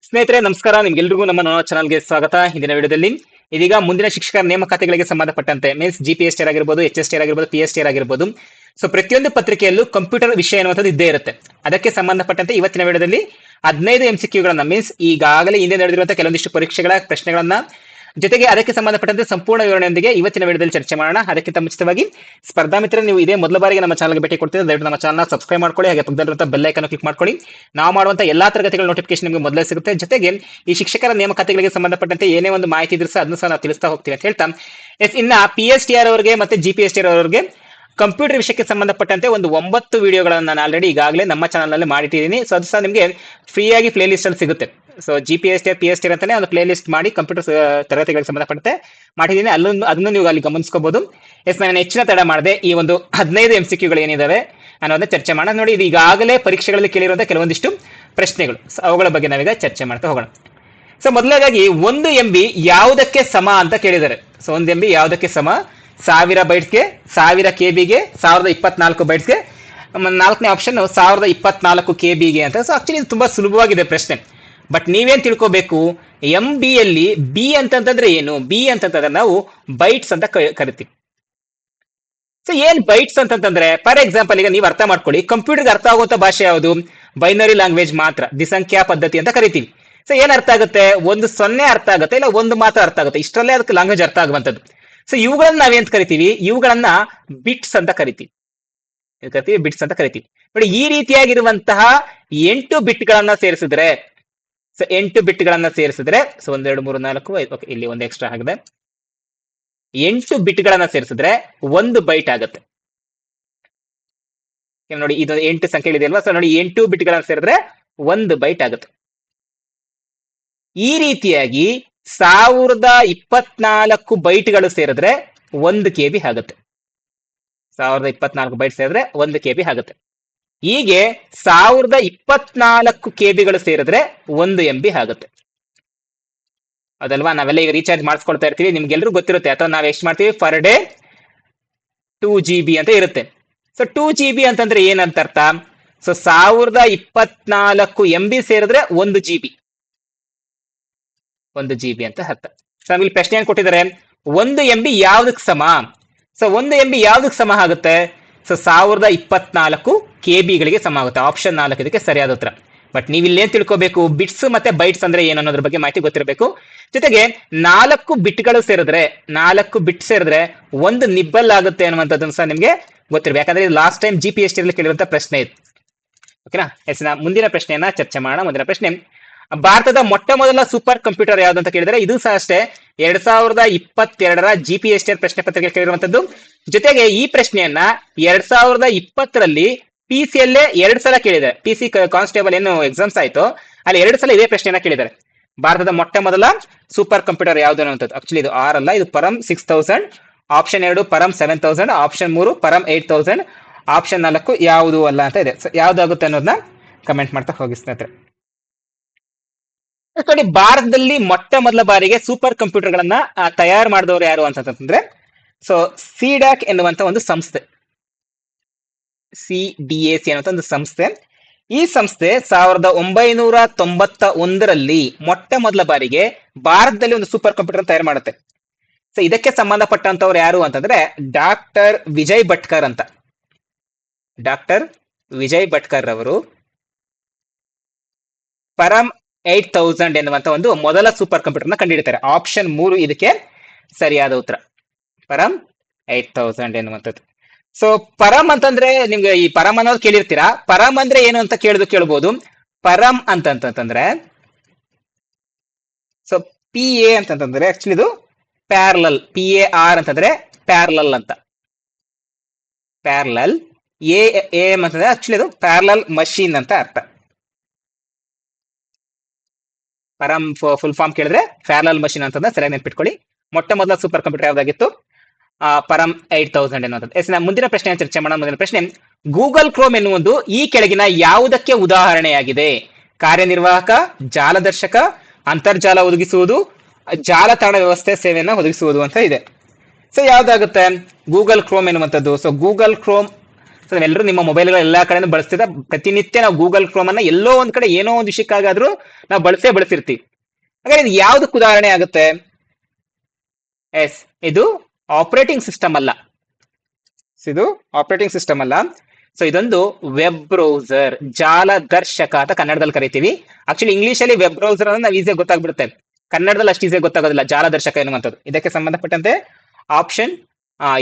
ಸ್ನೇಹಿತರೆ ನಮಸ್ಕಾರ, ನಿಮ್ಗೆಲ್ರಿಗೂ ನಮ್ಮ ಚಾನಲ್ಗೆ ಸ್ವಾಗತ. ಹಿಂದಿನ ವಿಡಿಯೋದಲ್ಲಿ ಇದೀಗ ಮುಂದಿನ ಶಿಕ್ಷಕರ ನೇಮಕಾತಿಗಳಿಗೆ ಸಂಬಂಧಪಟ್ಟಂತೆ ಮೀನ್ಸ್ GPST ಆಗಿರ್ಬೋದು, HST ಆಗಿರ್ಬೋದು, PST ಆಗಿರ್ಬೋದು, ಸೊ ಪ್ರತಿಯೊಂದು ಪತ್ರಿಕೆಯಲ್ಲೂ ಕಂಪ್ಯೂಟರ್ ವಿಷಯ ಅನ್ನುವಂಥದ್ದು ಇದ್ದೇ ಇರುತ್ತೆ. ಅದಕ್ಕೆ ಸಂಬಂಧಪಟ್ಟಂತೆ ಇವತ್ತಿನ ವಿಡಿಯೋದಲ್ಲಿ 15 MCQಗಳನ್ನ ಮೀನ್ಸ್ ಈಗಾಗಲೇ ಹಿಂದೆ ನಡೆದಿರುವಂತಹ ಕೆಲವೊಂದಿಷ್ಟು ಪರೀಕ್ಷೆಗಳ ಪ್ರಶ್ನೆಗಳನ್ನ ಜೊತೆಗೆ ಅದಕ್ಕೆ ಸಂಬಂಧಪಟ್ಟಂತೆ ಸಂಪೂರ್ಣ ವಿವರಣೆಯೊಂದಿಗೆ ಇವತ್ತಿನ ವಿಡಿಯೋದಲ್ಲಿ ಚರ್ಚೆ ಮಾಡೋಣ. ಅದಕ್ಕಿಂತ ಮುಂಚಿತವಾಗಿ ಸ್ಪರ್ಧಾ ಮಿತ್ರ, ನೀವು ಇದೇ ಮೊದಲ ಬಾರಿಗೆ ನಮ್ಮ ಚಾನಲ್ಗೆ ಭೇಟಿ ಕೊಡ್ತಿದ್ರೆ ದಯವಿಟ್ಟು ನಮ್ಮ ಚಾನಲ್ನ ಸಬ್ಸ್ಕ್ರೈಬ್ ಮಾಡ್ಕೊಳ್ಳಿ. ಹಾಗೆ ಪಕ್ಕದಲ್ಲಿರುವಂತಹ ಬೆಲ್ ಐಕಾನ್ ಕ್ಲಿಕ್ ಮಾಡ್ಕೊಳ್ಳಿ. ನಾವು ಮಾಡುವಂತ ಎಲ್ಲಾ ತರಗತಿಗಳ ನೋಟಿಫಿಕೇಶನ್ ನಿಮಗೆ ಮೊದಲೇ ಸಿಗುತ್ತೆ. ಜೊತೆಗೆ ಈ ಶಿಕ್ಷಕರ ನೇಮಕಾತಿಗಳಿಗೆ ಸಂಬಂಧಪಟ್ಟಂತೆ ಏನೇ ಒಂದು ಮಾಹಿತಿ ಇದ್ರೂ ಸಹ ಅದನ್ನು ಸಹ ನಾವು ತಿಳಿಸ್ತಾ ಹೋಗ್ತೀವಿ ಅಂತ ಹೇಳ್ತಾ, ಇನ್ನ PSTR ಅವರಿಗೆ ಮತ್ತೆ GPSTR ಅವರಿಗೆ ಕಂಪ್ಯೂಟರ್ ವಿಷಯಕ್ಕೆ ಸಂಬಂಧಪಟ್ಟಂತೆ ಒಂದು 9 ವಿಡಿಯೋಗಳನ್ನು ನಾನು ಆಲ್ರೆಡಿ ಈಗಾಗಲೇ ನಮ್ಮ ಚಾನಲ್ ನಲ್ಲಿ ಮಾಡಿಟ್ಟಿದ್ದೀನಿ. ಸೊ ಅದು ಸಹ ನಿಮಗೆ ಫ್ರೀ ಆಗಿ ಪ್ಲೇ ಲಿಸ್ಟ್ ಅಲ್ಲಿ ಸಿಗುತ್ತೆ. ಸೊ GPST PST ಅಂತಾನೆ ಒಂದು ಪ್ಲೇ ಲಿಸ್ಟ್ ಮಾಡಿ ಕಂಪ್ಯೂಟರ್ ತರಗತಿಗಳಿಗೆ ಸಂಬಂಧಪಟ್ಟಂತೆ ಮಾಡಿದ್ದೀನಿ. ಅದನ್ನು ನೀವು ಅಲ್ಲಿ ಗಮನಿಸ್ಕೋಬಹುದು. ನಾನು ಹೆಚ್ಚಿನ ತಡ ಮಾಡದೆ ಈ ಒಂದು 15 MCQಗಳು ಏನಿದಾವೆ ಅನ್ನೋದನ್ನ ಚರ್ಚೆ ಮಾಡೋಣ. ನೋಡಿ, ಇದು ಈಗಾಗಲೇ ಪರೀಕ್ಷೆಗಳಲ್ಲಿ ಕೇಳಿರುವಂತಹ ಕೆಲವೊಂದಿಷ್ಟು ಪ್ರಶ್ನೆಗಳು, ಅವುಗಳ ಬಗ್ಗೆ ನಾವೀಗ ಚರ್ಚೆ ಮಾಡ್ತಾ ಹೋಗೋಣ. ಸೊ ಮೊದಲನೇದಾಗಿ 1 MB ಯಾವುದಕ್ಕೆ ಸಮ ಅಂತ ಕೇಳಿದ್ದಾರೆ. ಸೊ 1 MB ಯಾವುದಕ್ಕೆ ಸಮ? 1000 ಬೈಟ್ಸ್ಗೆ, 1000 KBಗೆ, 1024 ಬೈಟ್ಸ್ಗೆ. ನಾಲ್ಕನೇ ಆಪ್ಷನ್ 1024 KBಗೆ ಅಂತ. ಸೊ ಆಕ್ಚುಲಿ ಇದು ತುಂಬಾ ಸುಲಭವಾಗಿದೆ ಪ್ರಶ್ನೆ. ಬಟ್ ನೀವೇನ್ ತಿಳ್ಕೋಬೇಕು, MB ಯಲ್ಲಿ B ಅಂತಂತಂದ್ರೆ ಏನು? B ಅಂತಂತಂದ್ರೆ ನಾವು ಬೈಟ್ಸ್ ಅಂತ ಕರಿತೀವಿ. ಸೊ ಏನ್ ಬೈಟ್ಸ್ ಅಂತಂತಂದ್ರೆ, ಫಾರ್ ಎಕ್ಸಾಂಪಲ್ ಈಗ ನೀವು ಅರ್ಥ ಮಾಡ್ಕೊಳ್ಳಿ, ಕಂಪ್ಯೂಟರ್ಗೆ ಅರ್ಥ ಆಗುವಂತ ಭಾಷೆ ಯಾವುದು? ಬೈನರಿ ಲ್ಯಾಂಗ್ವೇಜ್ ಮಾತ್ರ, ದ್ವಿಸಂಖ್ಯಾ ಪದ್ಧತಿ ಅಂತ ಕರಿತೀವಿ. ಸೊ ಏನ್ ಅರ್ಥ ಆಗುತ್ತೆ? ಒಂದು 0 ಅರ್ಥ ಆಗುತ್ತೆ, ಇಲ್ಲ ಒಂದು ಮಾತ್ರ ಅರ್ಥ ಆಗುತ್ತೆ. ಇಷ್ಟರಲ್ಲೇ ಅದಕ್ಕೆ ಲ್ಯಾಂಗ್ವೇಜ್ ಅರ್ಥ ಆಗುವಂತದ್ದು. ಸೊ ಇವುಗಳನ್ನ ನಾವೇಂತ ಕರಿತೀವಿ? ಇವುಗಳನ್ನ ಬಿಟ್ಸ್ ಅಂತ ಕರಿತೀವಿ. ಬಿಟ್ಸ್ ಅಂತ ಕರಿತೀವಿ. ನೋಡಿ, ಈ ರೀತಿಯಾಗಿರುವಂತಹ 8 ಬಿಟ್ಗಳನ್ನ ಸೇರಿಸಿದ್ರೆ, ಸೊ 8 ಬಿಟ್ಗಳನ್ನ ಸೇರಿಸಿದ್ರೆ, ಸೊ 1 2 3 4 5, ಓಕೆ, ಇಲ್ಲಿ ಒಂದು ಎಕ್ಸ್ಟ್ರಾ ಆಗಿದೆ. 8 ಬಿಟ್ಗಳನ್ನ ಸೇರಿಸಿದ್ರೆ 1 ಬೈಟ್ ಆಗುತ್ತೆ. ನೋಡಿ, ಇದು 8 ಸಂಖ್ಯೆಗಳಿದೆ ಅಲ್ವಾ? ಸೊ ನೋಡಿ, 8 ಬಿಟ್ಗಳನ್ನ ಸೇರಿದ್ರೆ 1 ಬೈಟ್ ಆಗುತ್ತೆ. ಈ ರೀತಿಯಾಗಿ 1024 ಬೈಟ್ಗಳು ಸೇರಿದ್ರೆ 1 KB ಆಗುತ್ತೆ. 1024 ಬೈಟ್ ಸೇರಿದ್ರೆ 1 KB ಆಗುತ್ತೆ. ಹೀಗೆ 1024 KBಗಳು ಸೇರಿದ್ರೆ 1 MB ಆಗುತ್ತೆ. ಅದಲ್ವಾ? ನಾವೆಲ್ಲ ಈಗ ರೀಚಾರ್ಜ್ ಮಾಡಿಸ್ಕೊಳ್ತಾ ಇರ್ತೀವಿ, ನಿಮ್ಗೆಲ್ರಿಗೂ ಗೊತ್ತಿರುತ್ತೆ. ಅಥವಾ ನಾವ್ ಎಷ್ಟು ಮಾಡ್ತೀವಿ? ಪರ್ ಡೇ 2 GB ಅಂತ ಇರುತ್ತೆ. ಸೊ 2 GB ಅಂತಂದ್ರೆ ಏನಂತ ಅರ್ಥ? ಸೊ 1024 MB ಸೇರಿದ್ರೆ 1 GB, 1 GB ಅಂತ ಅರ್ಥ. ಸೊ ನಮಗೆ ಪ್ರಶ್ನೆ ಏನ್ ಕೊಟ್ಟಿದ್ದಾರೆ? 1 MB ಯಾವ್ದಕ್ ಸಮ? ಸೊ 1 MB ಯಾವ್ದಕ್ ಸಮ ಆಗುತ್ತೆ? ಸೊ 1024 KBಗಳಿಗೆ ಸಮ ಆಗುತ್ತೆ. ಆಪ್ಷನ್ 4 ಇದಕ್ಕೆ ಸರಿಯಾದ ಉತ್ತರ. ಬಟ್ ನೀವು ಇಲ್ಲೇನ್ ತಿಳ್ಕೋಬೇಕು? ಬಿಟ್ಸ್ ಮತ್ತೆ ಬೈಟ್ಸ್ ಅಂದ್ರೆ ಏನು ಅನ್ನೋದ್ರ ಬಗ್ಗೆ ಮಾಹಿತಿ ಗೊತ್ತಿರಬೇಕು. ಜೊತೆಗೆ 4 ಬಿಟ್ಗಳು ಸೇರಿದ್ರೆ, 4 ಬಿಟ್ ಸೇರಿದ್ರೆ 1 ನಿಬ್ಬಲ್ ಆಗುತ್ತೆ ಅನ್ನುವಂಥದ್ದನ್ನು ಸಹ ನಿಮ್ಗೆ ಗೊತ್ತಿರಬೇಕು. ಯಾಕಂದ್ರೆ ಲಾಸ್ಟ್ ಟೈಮ್ GPST ಅಲ್ಲಿ ಕೇಳಿರುವಂತ ಪ್ರಶ್ನೆ ಇದು. ಓಕೆನಾ? ಮುಂದಿನ ಪ್ರಶ್ನೆಯನ್ನ ಚರ್ಚೆ ಮಾಡೋಣ. ಮುಂದಿನ ಪ್ರಶ್ನೆ, ಭಾರತದ ಮೊಟ್ಟ ಮೊದಲ ಸೂಪರ್ ಕಂಪ್ಯೂಟರ್ ಯಾವ್ದು ಅಂತ ಕೇಳಿದ್ರೆ, ಇದು ಸಹ ಅಷ್ಟೇ 2022ರ GPST ಪ್ರಶ್ನೆ ಪತ್ರಿಕೆ ಕೇಳಿರುವಂತದ್ದು. ಜೊತೆಗೆ ಈ ಪ್ರಶ್ನೆಯನ್ನ 2020ರಲ್ಲಿ PC-ಯಲ್ಲೇ 2 ಸಲ ಕೇಳಿದ್ದಾರೆ. PC ಕಾನ್ಸ್ಟೇಬಲ್ ಏನು ಎಕ್ಸಾಮ್ಸ್ ಆಯ್ತು, ಅಲ್ಲಿ 2 ಸಲ ಇದೇ ಪ್ರಶ್ನೆಯನ್ನ ಕೇಳಿದ್ದಾರೆ. ಭಾರತದ ಮೊಟ್ಟ ಮೊದಲ ಸೂಪರ್ ಕಂಪ್ಯೂಟರ್ ಯಾವ್ದು ಅನ್ನುವಂಥದ್ದು. ಆಕ್ಚುಲಿ ಇದು 6 ಅಲ್ಲ, ಇದು ಪರಂ 6000, ಆಪ್ಷನ್ 2 ಪರಂ 7000, ಆಪ್ಷನ್ 3 ಪರಂ 8000, ಆಪ್ಷನ್ 4 ಯಾವುದು ಅಲ್ಲ ಅಂತ ಇದೆ. ಯಾವ್ದಾಗುತ್ತೆ ಅನ್ನೋದನ್ನ ಕಮೆಂಟ್ ಮಾಡ್ತಾ ಹೋಗಿ ಸ್ನೇಹಿತರೆ. ನೋಡಿ, ಭಾರತದಲ್ಲಿ ಮೊಟ್ಟ ಮೊದಲ ಬಾರಿಗೆ ಸೂಪರ್ ಕಂಪ್ಯೂಟರ್ ಗಳನ್ನ ತಯಾರು ಮಾಡಿದವರು ಯಾರು ಅಂತಂದ್ರೆ, ಸೊ CDAC ಎನ್ನುವಂತ ಒಂದು ಸಂಸ್ಥೆ, CDAC ಅನ್ನುವಂತ ಒಂದು ಸಂಸ್ಥೆ. ಈ ಸಂಸ್ಥೆ 1991ರಲ್ಲಿ ಮೊಟ್ಟ ಮೊದಲ ಬಾರಿಗೆ ಭಾರತದಲ್ಲಿ ಒಂದು ಸೂಪರ್ ಕಂಪ್ಯೂಟರ್ ತಯಾರು ಮಾಡುತ್ತೆ. ಸೊ ಇದಕ್ಕೆ ಸಂಬಂಧಪಟ್ಟಂತವ್ರು ಯಾರು ಅಂತಂದ್ರೆ ಡಾಕ್ಟರ್ ವಿಜಯ್ ಭಟ್ಕರ್ ಅಂತ. ಡಾಕ್ಟರ್ ವಿಜಯ್ ಭಟ್ಕರ್ ಅವರು ಪರಂ 8000 ಎನ್ನುವಂತ ಒಂದು ಮೊದಲ ಸೂಪರ್ ಕಂಪ್ಯೂಟರ್ನ ಕಂಡುಹಿಡಿತಾರೆ. ಆಪ್ಷನ್ 3 ಇದಕ್ಕೆ ಸರಿಯಾದ ಉತ್ತರ, ಪರಂ 8000 ಎನ್ನುವಂಥದ್ದು. ಸೊ ಪರಂ ಅಂತಂದ್ರೆ ನಿಮ್ಗೆ ಈ ಪರಂ ಅನ್ನೋದು ಕೇಳಿರ್ತೀರಾ. ಪರಂ ಅಂದ್ರೆ ಏನು ಅಂತ ಕೇಳ್ಬೋದು. ಪರಂ ಅಂತಂತಂದ್ರೆ ಸೊ PA ಅಂತಂತಂದ್ರೆ ಆಕ್ಚುಲಿ ಇದು ಪ್ಯಾರಲಲ್, PAR ಅಂತಂದ್ರೆ ಪ್ಯಾರಲಲ್ ಅಂತ. ಪ್ಯಾರಲಲ್ AM ಅಂತಂದ್ರೆ ಆಕ್ಚುಲಿ ಇದು ಪ್ಯಾರಲಲ್ ಮಷೀನ್ ಅಂತ ಅರ್ಥ. ಪರಂ ಫುಲ್ ಫಾರ್ಮ್ ಕೇಳಿದ್ರೆ ಪ್ಯಾರಲಲ್ ಮಷೀನ್ ಅಂತಂದ್ರೆ ಸರಿಯಾಗಿ ನೆನ್ಪಿಟ್ಕೊಳ್ಳಿ. ಮೊಟ್ಟ ಮೊದಲ ಸೂಪರ್ ಕಂಪ್ಯೂಟರ್ ಯಾವ್ದಾಗಿತ್ತು? ಪರಂ 8000 ಎನ್ನುವಂಥದ್ದು. ಮುಂದಿನ ಪ್ರಶ್ನೆ ಚರ್ಚೆ ಮಾಡೋಣ. ಮುಂದಿನ ಪ್ರಶ್ನೆ, ಗೂಗಲ್ ಕ್ರೋಮ್ ಎನ್ನುವುದು ಈ ಕೆಳಗಿನ ಯಾವುದಕ್ಕೆ ಉದಾಹರಣೆಯಾಗಿದೆ? ಕಾರ್ಯನಿರ್ವಾಹಕ, ಜಾಲದರ್ಶಕ, ಅಂತರ್ಜಾಲ ಒದಗಿಸುವುದು, ಜಾಲತಾಣ ವ್ಯವಸ್ಥೆ ಸೇವೆಯನ್ನು ಒದಗಿಸುವುದು ಅಂತ ಇದೆ. ಸೊ ಯಾವ್ದಾಗುತ್ತೆ ಗೂಗಲ್ ಕ್ರೋಮ್ ಎನ್ನುವಂಥದ್ದು? ಸೊ ಗೂಗಲ್ ಕ್ರೋಮ್ ಸೊ ನಾವೆಲ್ಲರೂ ನಿಮ್ಮ ಮೊಬೈಲ್ಗಳು ಎಲ್ಲಾ ಕಡೆ ಬಳಸ್ತಿದ್ದ ಪ್ರತಿನಿತ್ಯ ನಾವು ಗೂಗಲ್ ಕ್ರೋಮ್ ಅನ್ನ ಎಲ್ಲೋ ಒಂದ್ ಕಡೆ ಏನೋ ಒಂದು ವಿಷಯಕ್ಕಾಗಾದ್ರೂ ನಾವು ಬಳಸಿರ್ತೀವಿ. ಹಾಗಾದ್ರೆ ಇದು ಯಾವ್ದಕ್ಕೆ ಉದಾಹರಣೆ ಆಗುತ್ತೆ? ಎಸ್, ಇದು ಆಪರೇಟಿಂಗ್ ಸಿಸ್ಟಮ್ ಅಲ್ಲ. ಇದು ಆಪರೇಟಿಂಗ್ ಸಿಸ್ಟಮ್ ಅಲ್ಲ. ಸೊ ಇದೊಂದು ವೆಬ್ ಬ್ರೌಸರ್, ಜಾಲದರ್ಶಕ ಅಂತ ಕನ್ನಡದಲ್ಲಿ ಕರಿತೀವಿ. ಆಕ್ಚುಲಿ ಇಂಗ್ಲಿಷ್ ಅಲ್ಲಿ ವೆಬ್ ಬ್ರೌಸರ್ ಅಂದ್ರೆ ನಾವು ಈಸಿಯಾಗಿ ಗೊತ್ತಾಗ್ಬಿಡುತ್ತೆ, ಕನ್ನಡದಲ್ಲಿ ಅಷ್ಟು ಈಸಿಯಾಗಿ ಗೊತ್ತಾಗೋದಿಲ್ಲ ಜಾಲದರ್ಶಕ ಎನ್ನುವಂಥದ್ದು. ಇದಕ್ಕೆ ಸಂಬಂಧಪಟ್ಟಂತೆ ಆಪ್ಷನ್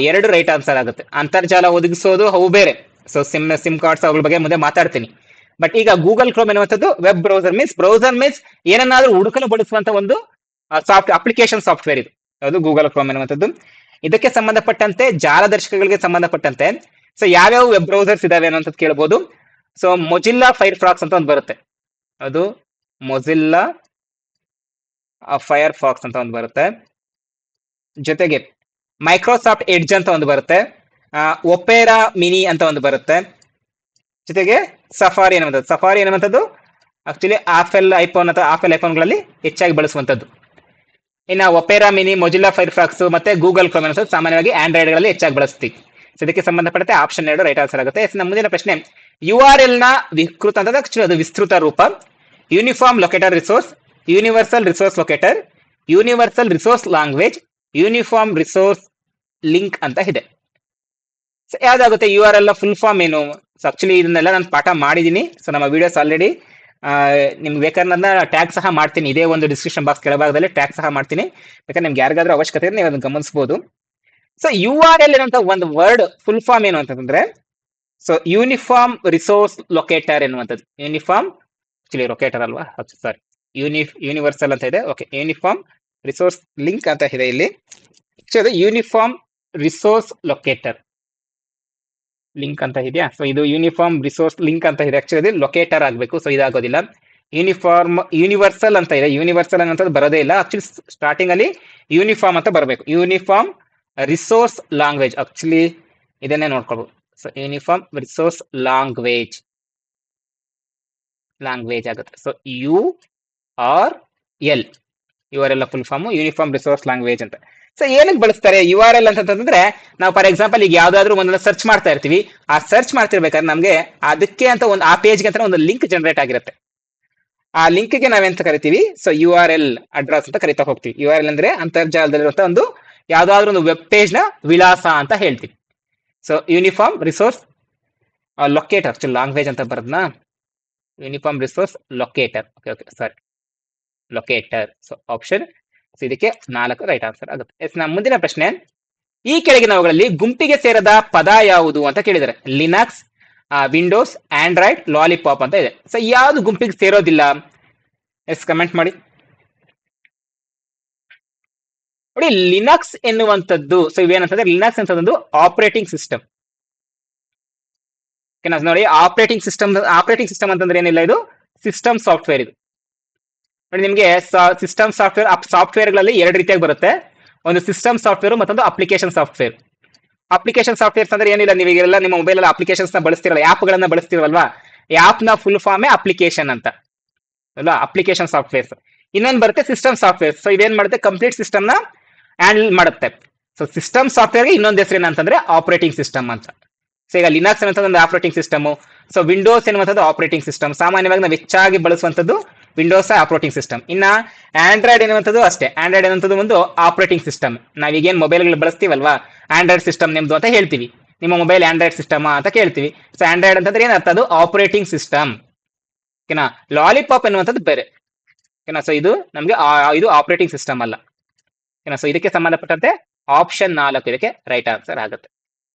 2 ರೈಟ್ ಆನ್ಸರ್ ಆಗುತ್ತೆ. ಅಂತರ್ಜಾಲ ಒದಗಿಸೋದು ಅವು ಬೇರೆ, ಸೊ ಸಿಮ್ ಕಾರ್ಡ್ಸ್ ಅವುಗಳ ಬಗ್ಗೆ ಮುಂದೆ ಮಾತಾಡ್ತೀನಿ. ಬಟ್ ಈಗ ಗೂಗಲ್ ಕ್ರೋಮ್ ಎನ್ನುವಂಥದ್ದು ವೆಬ್ ಬ್ರೌಸರ್ ಮೀನ್ಸ್ ಏನನ್ನಾದ್ರೂ ಹುಡುಕಲು ಬಳಸುವಂತ ಒಂದು ಅಪ್ಲಿಕೇಶನ್ ಸಾಫ್ಟ್ವೇರ್ ಇದು. ಅದು ಗೂಗಲ್ ಕ್ರೋಮ್ ಎನ್ನುವಂಥದ್ದು. ಇದಕ್ಕೆ ಸಂಬಂಧಪಟ್ಟಂತೆ ಜಾಲದರ್ಶಕಗಳಿಗೆ ಸಂಬಂಧಪಟ್ಟಂತೆ ಸೊ ಯಾವ್ಯಾವ ವೆಬ್ ಬ್ರೌಸರ್ಸ್ ಇದಾವೆ ಅನ್ನೋಂಥದ್ದು ಕೇಳಬಹುದು. ಸೊ ಮೊಜಿಲ್ಲಾ ಫೈರ್ಫಾಕ್ಸ್ ಅಂತ ಒಂದು ಬರುತ್ತೆ, ಅದು ಮೊಜಿಲ್ಲಾ ಫೈರ್ಫಾಕ್ಸ್ ಅಂತ ಒಂದು ಬರುತ್ತೆ. ಜೊತೆಗೆ ಮೈಕ್ರೋಸಾಫ್ಟ್ ಎಡ್ಜ್ ಅಂತ ಒಂದು ಬರುತ್ತೆ, ಒಪೇರಾ ಮಿನಿ ಅಂತ ಒಂದು ಬರುತ್ತೆ. ಜೊತೆಗೆ ಸಫಾರಿ ಅನ್ನುವಂಥದ್ದು ಆಕ್ಚುಲಿ ಆಪಲ್ ಐಫೋನ್ಗಳಲ್ಲಿ ಹೆಚ್ಚಾಗಿ ಬಳಸುವಂಥದ್ದು. ಇನ್ನು ಒಪೇರಾ ಮಿನಿ, ಮೊಜಿಲ್ಲಾ ಫೈರ್ಫಾಕ್ಸ್ ಮತ್ತೆ ಗೂಗಲ್ ಕ್ರೋಮ್ ಅನ್ನೋದು ಸಾಮಾನ್ಯವಾಗಿ ಆಂಡ್ರಾಯ್ಡ್ ಗಳಲ್ಲಿ ಹೆಚ್ಚಾಗಿ ಬಳಸ್ತೀವಿ. ಸೊ ಇದಕ್ಕೆ ಸಂಬಂಧಪಟ್ಟಂತೆ ಆಪ್ಷನ್ 2 ರೈಟ್ ಆನ್ಸರ್ ಆಗುತ್ತೆ. ನಮ್ಮ ಮುಂದಿನ ಪ್ರಶ್ನೆ, URL ನ ವಿಕೃತ ಅಂತ ಆಕ್ಚುಲಿ ಅದು ವಿಸ್ತೃತ ರೂಪ. Uniform locator resource, universal resource locator, universal resource language, uniform resource link ಅಂತ ಇದೆ. ಸೊ ಯಾವ್ದಾಗುತ್ತೆ? URL ನ ಫುಲ್ ಫಾರ್ಮ್ ಏನು? ಸೊ ಆಕ್ಚುಲಿ ಇದನ್ನೆಲ್ಲ ನಾನು ಪಾಠ ಮಾಡಿದ್ದೀನಿ. ಸೊ ನಮ್ಮ ವಿಡಿಯೋಸ್ ಆಲ್ರೆಡಿ ನಿಮ್ಗೆ ಬೇಕಾದ್ರೆ ನನ್ನ ಟ್ಯಾಗ್ ಸಹ ಮಾಡ್ತೀನಿ, ಇದೇ ಒಂದು ಡಿಸ್ಕ್ರಿಪ್ಷನ್ ಬಾಕ್ಸ್ ಕೆಳಭಾಗದಲ್ಲಿ ಟ್ಯಾಗ್ ಸಹ ಮಾಡ್ತೀನಿ. ಬೇಕಾದ್ರೆ ನಿಮ್ಗೆ ಯಾರಿಗಾದ್ರೂ ಅವಶ್ಯಕತೆ ಇದೆ ನೀವು ಅದನ್ನ ಗಮನಿಸಬಹುದು. ಸೊ URL ಏನಂತ ಒಂದು ವರ್ಡ್ ಫುಲ್ ಫಾರ್ಮ್ ಏನು ಅಂತಂದ್ರೆ, ಸೊ ಯೂನಿಫಾರ್ಮ್ ರಿಸೋರ್ಸ್ ಲೊಕೇಟರ್ ಎನ್ನುವಂಥದ್ದು. ಯೂನಿಫಾರ್ಮ್ ಆಕ್ಚುಲಿ ಲೊಕೇಟರ್ ಅಲ್ವಾ, ಸಾರಿ ಯೂನಿವರ್ಸಲ್ ಅಂತ ಇದೆ. ಓಕೆ, ಯೂನಿಫಾರ್ಮ್ ರಿಸೋರ್ಸ್ ಲಿಂಕ್ ಅಂತ ಇದೆ ಇಲ್ಲಿ. ಅದು ಯೂನಿಫಾರ್ಮ್ ರಿಸೋರ್ಸ್ ಲೊಕೇಟರ್ ಲಿಂಕ್ ಅಂತ ಇದೆಯಾ? ಸೊ ಇದು ಯೂನಿಫಾರ್ಮ್ ರಿಸೋರ್ಸ್ ಲಿಂಕ್ ಅಂತ ಇದೆ, ಆಕ್ಚುಲಿ ಲೊಕೇಟರ್ ಆಗಬೇಕು. ಸೊ ಇದಾಗೋದಿಲ್ಲ. ಯೂನಿವರ್ಸಲ್ ಅಂತ ಇದೆ, ಯೂನಿವರ್ಸಲ್ ಅನ್ನೋದು ಬರೋದೇ ಇಲ್ಲ. ಆಕ್ಚುಲಿ ಸ್ಟಾರ್ಟಿಂಗ್ ಅಲ್ಲಿ ಯೂನಿಫಾರ್ಮ್ ಅಂತ ಬರಬೇಕು. ಯೂನಿಫಾರ್ಮ್ ರಿಸೋರ್ಸ್ ಲ್ಯಾಂಗ್ವೇಜ್, ಆಕ್ಚುಲಿ ಇದನ್ನೇ ನೋಡ್ಕೊಳ್ಬಹುದು. ಸೊ ಯೂನಿಫಾರ್ಮ್ ರಿಸೋರ್ಸ್ ಲ್ಯಾಂಗ್ವೇಜ್ ಆಗುತ್ತೆ. So URL full form uniform resource language ಅಂತ. ಸೊ ಏನಕ್ಕೆ ಬಳಸ್ತಾರೆ URL ಅಂತಂದ್ರೆ, ನಾವು ಫಾರ್ ಎಕ್ಸಾಂಪಲ್ ಈಗ ಯಾವ್ದಾದ್ರು ಒಂದನ್ನ ಸರ್ಚ್ ಮಾಡ್ತಾ ಇರ್ತೀವಿ. ಆ ಸರ್ಚ್ ಮಾಡ್ತಿರ್ಬೇಕಾದ್ರೆ ನಮ್ಗೆ ಅದಕ್ಕೆ ಅಂತ ಒಂದು ಆ ಪೇಜ್ಗೆ ಅಂತ ಒಂದು ಲಿಂಕ್ ಜನರೇಟ್ ಆಗಿರುತ್ತೆ. ಆ ಲಿಂಕ್ಗೆ ನಾವೆಂತ ಕರಿತೀವಿ? ಸೊ URL ಅಡ್ರೆಸ್ ಅಂತ ಕರಿತಾ ಹೋಗ್ತೀವಿ. URL ಅಂದ್ರೆ ಅಂತರ್ಜಾಲದಲ್ಲಿರುವಂತ ಒಂದು ಯಾವ್ದಾದ್ರು ಒಂದು ವೆಬ್ ಪೇಜ್ ನ ವಿಳಾಸ ಅಂತ ಹೇಳ್ತೀವಿ. So uniform resource locator, actually language ಅಂತ ಬರೋದ್ನಾ, uniform resource locator. Locator. So option ಇದಕ್ಕೆ 4 ರೈಟ್ ಆನ್ಸರ್ ಆಗುತ್ತೆ. ನಮ್ಮ ಮುಂದಿನ ಪ್ರಶ್ನೆ, ಈ ಕೆಳಗಿನವುಗಳಲ್ಲಿ ಗುಂಪಿಗೆ ಸೇರದ ಪದ ಯಾವುದು ಅಂತ ಕೇಳಿದರೆ, ಲಿನಕ್ಸ್, ವಿಂಡೋಸ್, ಆಂಡ್ರಾಯ್ಡ್, ಲಾಲಿಪಾಪ್ ಅಂತ ಇದೆ. ಸೊ ಯಾವ್ದು ಗುಂಪಿಗೆ ಸೇರೋದಿಲ್ಲ? ಕಮೆಂಟ್ ಮಾಡಿ ನೋಡಿ. ಲಿನಕ್ಸ್ ಎನ್ನುವಂಥದ್ದು, ಸೊ ಇವೇನಂತಂದ್ರೆ ಲಿನಕ್ಸ್ ಅಂತ ಒಂದು ಆಪರೇಟಿಂಗ್ ಸಿಸ್ಟಮ್. ನೋಡಿ, ಆಪರೇಟಿಂಗ್ ಸಿಸ್ಟಮ್ ಅಂತಂದ್ರೆ ಏನಿಲ್ಲ, ಇದು ಸಿಸ್ಟಮ್ ಸಾಫ್ಟ್ವೇರ್. ಇದು ನೋಡಿ ನಿಮ್ಗೆ ಸಿಸ್ಟಮ್ ಸಾಫ್ಟ್ವೇರ್ಗಳಲ್ಲಿ 2 ರೀತಿಯಾಗಿ ಬರುತ್ತೆ. ಒಂದು ಸಿಸ್ಟಮ್ ಸಾಫ್ಟ್ವೇರ್, ಮತ್ತೊಂದು ಅಪ್ಲಿಕೇಶನ್ ಸಾಫ್ಟ್ವೇರ್. ಅಪ್ಲಿಕೇಶನ್ ಸಾಫ್ಟ್ವೇರ್ಸ್ ಅಂದ್ರೆ ಏನಿಲ್ಲ, ನೀವೆಲ್ಲ ನಿಮ್ಮ ಮೊಬೈಲ್ ಅಲ್ಲಿ ಅಪ್ಲಿಕೇಶನ್ಸ್ ನ ಬಳಸ್ತಿರಲ್ಲ, ಆಪ್ ಗಳನ್ನ ಬಳಸ್ತಿರಲ್ವಾ, ಆಪ್ ನ ಫುಲ್ ಫಾರ್ಮೇ ಅಪ್ಲಿಕೇಶನ್ ಅಂತ ಅಲ್ವಾ, ಅಪ್ಲಿಕೇಶನ್ ಸಾಫ್ಟ್ವೇರ್ಸ್. ಇನ್ನೊಂದು ಬರುತ್ತೆ ಸಿಸ್ಟಮ್ ಸಾಫ್ಟ್ವೇರ್. ಸೊ ಇದೇನ್ ಮಾಡುತ್ತೆ, ಕಂಪ್ಲೀಟ್ ಸಿಸ್ಟಮ್ ನ ಹ್ಯಾಂಡಲ್ ಮಾಡುತ್ತೆ. ಸೊ ಸಿಸ್ಟಮ್ ಸಾಫ್ಟ್ವೇರ್ಗೆ ಇನ್ನೊಂದು ಹೆಸರು ಏನಂತಂದ್ರೆ ಆಪರೇಟಿಂಗ್ ಸಿಸ್ಟಮ್ ಅಂತ. ಸೊ ಈಗ ಲಿನಕ್ಸ್ ಅನ್ನುವಂಥದ್ದು ಒಂದು ಆಪರೇಟಿಂಗ್ ಸಿಸ್ಟಮ್. ಸೊ ವಿಂಡೋಸ್ ಎನ್ನುವಂಥದ್ದು ಆಪರೇಟಿಂಗ್ ಸಿಸ್ಟಮ್. ಸಾಮಾನ್ಯವಾಗಿ ನಾವು ಹೆಚ್ಚಾಗಿ ಬಳಸುವಂಥದ್ದು ವಿಂಡೋಸ್ ಆಪರೇಟಿಂಗ್ ಸಿಸ್ಟಮ್. ಇನ್ನ ಆಂಡ್ರಾಯ್ಡ್ ಎನ್ನುವಂಥದ್ದು ಅಷ್ಟೇ, ಆಂಡ್ರಾಯ್ಡ್ ಎನ್ನುವಂಥದ್ದು ಒಂದು ಆಪರೇಟಿಂಗ್ ಸಿಸ್ಟಮ್. ನಾವೀಗೇನು ಮೊಬೈಲ್ಗಳು ಬಳಸ್ತೀವಲ್ವಾ, ಆಂಡ್ರಾಯ್ಡ್ ಸಿಸ್ಟಮ್ ನಿಮ್ದು ಅಂತ ಹೇಳ್ತೀವಿ, ನಿಮ್ಮ ಮೊಬೈಲ್ ಆಂಡ್ರಾಯ್ಡ್ ಸಿಸ್ಟಮ್ ಅಂತ ಕೇಳ್ತೀವಿ. ಸೊ ಆಂಡ್ರಾಯ್ಡ್ ಅಂತಂದ್ರೆ ಏನರ್ಥ, ಅದು ಆಪರೇಟಿಂಗ್ ಸಿಸ್ಟಮ್. ಓಕೆನಾ. ಲಾಲಿಪಾಪ್ ಎನ್ನುವಂಥದ್ದು ಬೇರೆ. ಓಕೆನಾ. ಸೊ ಇದು ನಮಗೆ ಇದು ಆಪರೇಟಿಂಗ್ ಸಿಸ್ಟಮ್ ಅಲ್ಲ. ಓಕೆನಾ. ಸೊ ಇದಕ್ಕೆ ಸಂಬಂಧಪಟ್ಟಂತೆ ಆಪ್ಷನ್ 4 ಇದಕ್ಕೆ ರೈಟ್ ಆನ್ಸರ್ ಆಗುತ್ತೆ.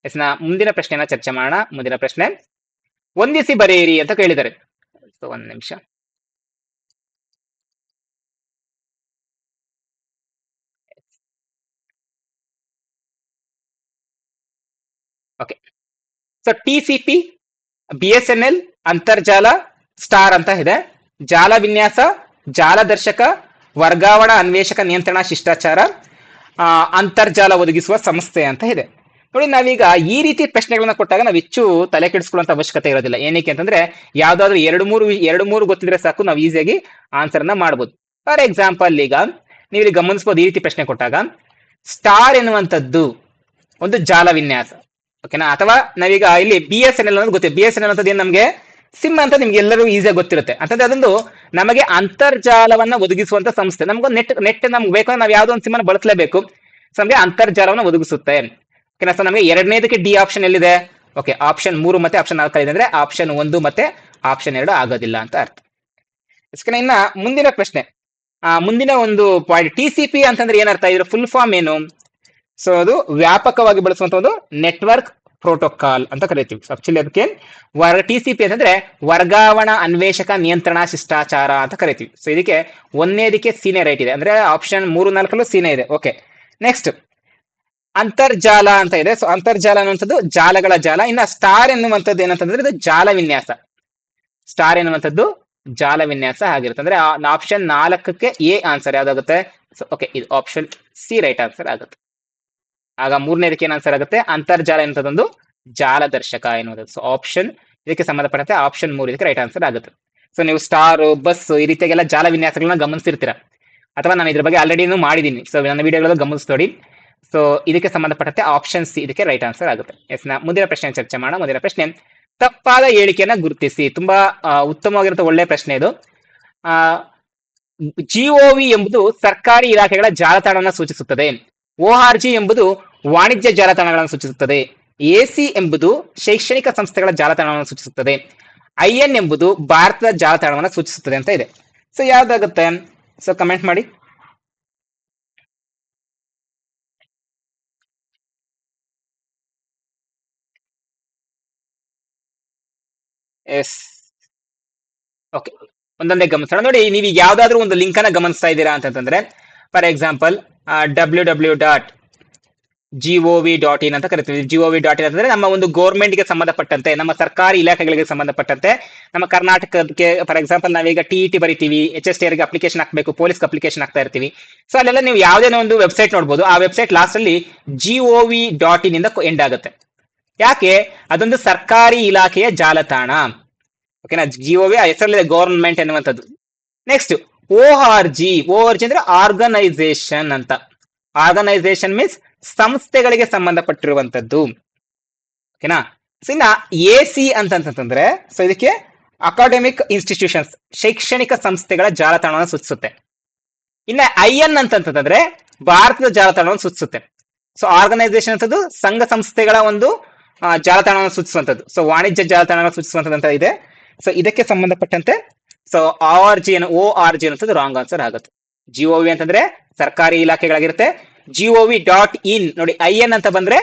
ಮುಂದಿನ ಪ್ರಶ್ನೆಯನ್ನ ಚರ್ಚೆ ಮಾಡೋಣ. ಮುಂದಿನ ಪ್ರಶ್ನೆ, ಹೊಂದಿಸಿ ಬರೆಯಿರಿ ಅಂತ ಕೇಳಿದ್ದಾರೆ. ಸೊ 1 ನಿಮಿಷ. ಓಕೆ. ಸೊ TCP, BSNL, ಅಂತರ್ಜಾಲ, ಸ್ಟಾರ್ ಅಂತ ಇದೆ. ಜಾಲ ವಿನ್ಯಾಸ, ಜಾಲದರ್ಶಕ, ವರ್ಗಾವಣಾ ಅನ್ವೇಷಕ ನಿಯಂತ್ರಣ ಶಿಷ್ಟಾಚಾರ, ಅಂತರ್ಜಾಲ ಒದಗಿಸುವ ಸಂಸ್ಥೆ ಅಂತ ಇದೆ. ನೋಡಿ, ನಾವೀಗ ಈ ರೀತಿ ಪ್ರಶ್ನೆಗಳನ್ನ ಕೊಟ್ಟಾಗ ನಾವು ಹೆಚ್ಚು ತಲೆ ಕೆಡಿಸ್ಕೊಳ್ಳುವಂತ ಅವಶ್ಯಕತೆ ಇರೋದಿಲ್ಲ. ಏನಕ್ಕೆ ಅಂತಂದ್ರೆ ಯಾವ್ದಾದ್ರು 2-3 ಗೊತ್ತಿದ್ರೆ ಸಾಕು, ನಾವು ಈಸಿಯಾಗಿ ಆನ್ಸರ್ ಅನ್ನ ಮಾಡ್ಬೋದು. ಫಾರ್ ಎಕ್ಸಾಂಪಲ್ ಈಗ ನೀವು ಇಲ್ಲಿ ಗಮನಿಸಬಹುದು, ಈ ರೀತಿ ಪ್ರಶ್ನೆ ಕೊಟ್ಟಾಗ ಸ್ಟಾರ್ ಎನ್ನುವಂಥದ್ದು ಒಂದು ಜಾಲ ವಿನ್ಯಾಸ. ಓಕೆನಾ. ಅಥವಾ ನಾವೀಗ ಇಲ್ಲಿ BSNL ಅನ್ನೋದು ಗೊತ್ತಿದೆ. BSNL ಅಂತದ್ದು ಏನ್ ನಮಗೆ ಸಿಮ್ ಅಂತ ನಿಮ್ಗೆ ಎಲ್ಲರೂ ಈಸಿಯಾಗಿ ಗೊತ್ತಿರುತ್ತೆ. ಅಂತಂದ್ರೆ ಅದೊಂದು ನಮಗೆ ಅಂತರ್ಜಾಲವನ್ನ ಒದಗಿಸುವಂತ ಸಂಸ್ಥೆ. ನಮ್ಗೊಂದು ನೆಟ್ ನಮ್ಗೆ ಬೇಕು, ನಾವು ಯಾವ್ದೋ ಒಂದು ಸಿಮ್ ಅನ್ನು ಬಳಸಲೇಬೇಕು. ಸೊ ನಮಗೆ ಅಂತರ್ಜಾಲವನ್ನು ಒದಗಿಸುತ್ತೆ. ಓಕೆನಾ. ಸೊ ನಮಗೆ ಎರಡನೇದಕ್ಕೆ ಡಿ ಆಪ್ಷನ್ ಎಲ್ಲಿದೆ? ಓಕೆ, ಆಪ್ಷನ್ 3 ಮತ್ತೆ ಆಪ್ಷನ್ 4 ಇದೆ ಅಂದ್ರೆ ಆಪ್ಷನ್ 1 ಮತ್ತೆ ಆಪ್ಷನ್ 2 ಆಗೋದಿಲ್ಲ ಅಂತ ಅರ್ಥ. ಇನ್ನ ಮುಂದಿನ ಪ್ರಶ್ನೆ, ಮುಂದಿನ ಒಂದು ಪಾಯಿಂಟ್, TCP ಅಂತಂದ್ರೆ ಏನರ್ಥ? ಇದ್ರ ಫುಲ್ ಫಾರ್ಮ್ ಏನು? ಸೊ ಅದು ವ್ಯಾಪಕವಾಗಿ ಬಳಸುವಂತ ಒಂದು ನೆಟ್ವರ್ಕ್ ಪ್ರೋಟೋಕಾಲ್ ಅಂತ ಕರಿತೀವಿ. ಆಕ್ಚುಲಿ ಅದಕ್ಕೆ TCP ಅಂತಂದ್ರೆ ವರ್ಗಾವಣಾ ಅನ್ವೇಷಕ ನಿಯಂತ್ರಣ ಶಿಷ್ಟಾಚಾರ ಅಂತ ಕರಿತೀವಿ. ಸೊ ಇದಕ್ಕೆ ಒಂದನೇದಕ್ಕೆ ಸೀನೇ ರೈಟ್ ಇದೆ, ಅಂದ್ರೆ ಆಪ್ಷನ್ 3, 4 ಸೀನೇ ಇದೆ. ಓಕೆ, ನೆಕ್ಸ್ಟ್ ಅಂತರ್ಜಾಲ ಅಂತ ಇದೆ. ಸೊ ಅಂತರ್ಜಾಲ ಅನ್ನುವಂಥದ್ದು ಜಾಲಗಳ ಜಾಲ. ಇನ್ನ ಸ್ಟಾರ್ ಎನ್ನುವಂಥದ್ದು ಏನಂತಂದ್ರೆ ಇದು ಜಾಲ ವಿನ್ಯಾಸ. ಸ್ಟಾರ್ ಎನ್ನುವಂಥದ್ದು ಜಾಲ ವಿನ್ಯಾಸ ಆಗಿರುತ್ತೆ. ಅಂದ್ರೆ ಆಪ್ಷನ್ 4ಕ್ಕೆ ಎ ಆನ್ಸರ್ ಯಾವ್ದಾಗುತ್ತೆ? ಸೊ ಓಕೆ, ಇದು ಆಪ್ಷನ್ ಸಿ ರೈಟ್ ಆನ್ಸರ್ ಆಗುತ್ತೆ. ಆಗ ಮೂರನೇದಕ್ಕೆ ಏನ್ ಆನ್ಸರ್ ಆಗುತ್ತೆ? ಅಂತರ್ಜಾಲ ಎನ್ನುವಂಥದ್ದೊಂದು ಜಾಲದರ್ಶಕ ಎನ್ನುವುದು. ಸೊ ಆಪ್ಷನ್ ಇದಕ್ಕೆ ಸಂಬಂಧಪಟ್ಟಂತೆ ಆಪ್ಷನ್ 3 ಇದಕ್ಕೆ ರೈಟ್ ಆನ್ಸರ್ ಆಗುತ್ತೆ. ಸೊ ನೀವು ಸ್ಟಾರ್, ಬಸ್ ಈ ರೀತಿಯಾಗೆಲ್ಲ ಜಾಲ ವಿನ್ಯಾಸಗಳನ್ನ ಗಮನಿಸ್ತಿರ್ತೀರಾ, ಅಥವಾ ನಾನು ಇದ್ರ ಬಗ್ಗೆ ಆಲ್ರೆಡಿ ಮಾಡಿದ್ದೀನಿ. ಸೊ ನನ್ನ ವಿಡಿಯೋಗಳು ಗಮನಿಸ್ತೋಡಿ. ಸೊ ಇದಕ್ಕೆ ಸಂಬಂಧಪಟ್ಟಂತೆ ಆಪ್ಷನ್ ಸಿ ಇದಕ್ಕೆ ರೈಟ್ ಆನ್ಸರ್ ಆಗುತ್ತೆ. ಎಸ್, ಮುಂದಿನ ಪ್ರಶ್ನೆ ಚರ್ಚೆ ಮಾಡೋಣ. ಮುಂದಿನ ಪ್ರಶ್ನೆ, ತಪ್ಪಾದ ಹೇಳಿಕೆಯನ್ನ ಗುರುತಿಸಿ. ತುಂಬಾ ಉತ್ತಮವಾಗಿರುತ್ತೆ, ಒಳ್ಳೆ ಪ್ರಶ್ನೆ ಇದು. GOV ಎಂಬುದು ಸರ್ಕಾರಿ ಇಲಾಖೆಗಳ ಜಾಲತಾಣವನ್ನು ಸೂಚಿಸುತ್ತದೆ. ORG ಎಂಬುದು ವಾಣಿಜ್ಯ ಜಾಲತಾಣಗಳನ್ನು ಸೂಚಿಸುತ್ತದೆ. AC ಎಂಬುದು ಶೈಕ್ಷಣಿಕ ಸಂಸ್ಥೆಗಳ ಜಾಲತಾಣವನ್ನು ಸೂಚಿಸುತ್ತದೆ. IN ಎಂಬುದು ಭಾರತದ ಜಾಲತಾಣವನ್ನು ಸೂಚಿಸುತ್ತದೆ ಅಂತ ಇದೆ. ಸೊ ಯಾವ್ದಾಗುತ್ತೆ? ಸೊ ಕಮೆಂಟ್ ಮಾಡಿ. ಎಸ್, ಓಕೆ, ಒಂದೊಂದೇ ಗಮನಿಸೋಣ. ನೋಡಿ, ನೀವು ಯಾವ್ದಾದ್ರು ಒಂದು ಲಿಂಕ್ ಅನ್ನ ಗಮನಿಸ್ತಾ ಇದ್ದೀರಾ ಅಂತಂದ್ರೆ, ಫಾರ್ ಎಕ್ಸಾಂಪಲ್ www.gov.in ಅಂತ ಕರಿತೀವಿ. gov.in ಅಂತಂದ್ರೆ ನಮ್ಮ ಒಂದು ಗೌರ್ಮೆಂಟ್ ಗೆ ಸಂಬಂಧಪಟ್ಟಂತೆ, ನಮ್ಮ ಸರ್ಕಾರಿ ಇಲಾಖೆಗಳಿಗೆ ಸಂಬಂಧಪಟ್ಟಂತೆ, ನಮ್ಮ ಕರ್ನಾಟಕಕ್ಕೆ ಫಾರ್ ಎಕ್ಸಾಂಪಲ್ ನಾವೀಗ TET ಬರಿತೀವಿ, HSTR ಗೆ ಅಪ್ಲಿಕೇಶನ್ ಹಾಕಬೇಕು, ಪೊಲೀಸ್ ಅಪ್ಲಿಕೇಶನ್ ಹಾಕ್ತಾ ಇರ್ತೀವಿ. ಸೊ ಅಲ್ಲೆಲ್ಲ ನೀವು ಯಾವುದೇ ಒಂದು ವೆಬ್ಸೈಟ್ ನೋಡ್ಬೋದು. ಆ ವೆಬ್ಸೈಟ್ ಲಾಸ್ಟ್ ಅಲ್ಲಿ gov.in ಇಂದ ಎಂಡ್ ಆಗುತ್ತೆ. ಯಾಕೆ? ಅದೊಂದು ಸರ್ಕಾರಿ ಇಲಾಖೆಯ ಜಾಲತಾಣ. ಓಕೆನಾ. GOV ಆ ಹೆಸರಲ್ಲಿದೆ, ಗವರ್ಮೆಂಟ್ ಎನ್ನುವಂಥದ್ದು. ನೆಕ್ಸ್ಟ್ ORG ಅಂದ್ರೆ ಆರ್ಗನೈಸೇಷನ್ ಅಂತ. ಆರ್ಗನೈಸೇಷನ್ ಮೀನ್ಸ್ ಸಂಸ್ಥೆಗಳಿಗೆ ಸಂಬಂಧಪಟ್ಟಿರುವಂತದ್ದು. ಓಕೆನಾ. ಸೊ ಇನ್ನ AC ಅಂತಂತಂದ್ರೆ, ಸೊ ಇದಕ್ಕೆ ಅಕಾಡೆಮಿಕ್ ಇನ್ಸ್ಟಿಟ್ಯೂಷನ್ಸ್, ಶೈಕ್ಷಣಿಕ ಸಂಸ್ಥೆಗಳ ಜಾಲತಾಣವನ್ನು ಸೂಚಿಸುತ್ತೆ. ಇನ್ನ IN ಅಂತಂತಂದ್ರೆ ಭಾರತದ ಜಾಲತಾಣವನ್ನು ಸೂಚಿಸುತ್ತೆ. ಸೊ ಆರ್ಗನೈಸೇಷನ್ ಅಂತದ್ದು ಸಂಘ ಸಂಸ್ಥೆಗಳ ಒಂದು ಜಾಲತಾಣವನ್ನು ಸೂಚಿಸುವಂತದ್ದು. ಸೊ ವಾಣಿಜ್ಯ ಜಾಲತಾಣವನ್ನು ಸೂಚಿಸುವಂತದ್ದು ಅಂತ ಇದೆ. ಸೊ ಇದಕ್ಕೆ ಸಂಬಂಧಪಟ್ಟಂತೆ ಸೊ ORG ಅನ್ನೋದು ರಾಂಗ್ ಆನ್ಸರ್ ಆಗುತ್ತೆ. GOV ಅಂತಂದ್ರೆ ಸರ್ಕಾರಿ ಇಲಾಖೆಗಳಾಗಿರುತ್ತೆ. gov.in ನೋಡಿ, IN ಅಂತ ಬಂದ್ರೆ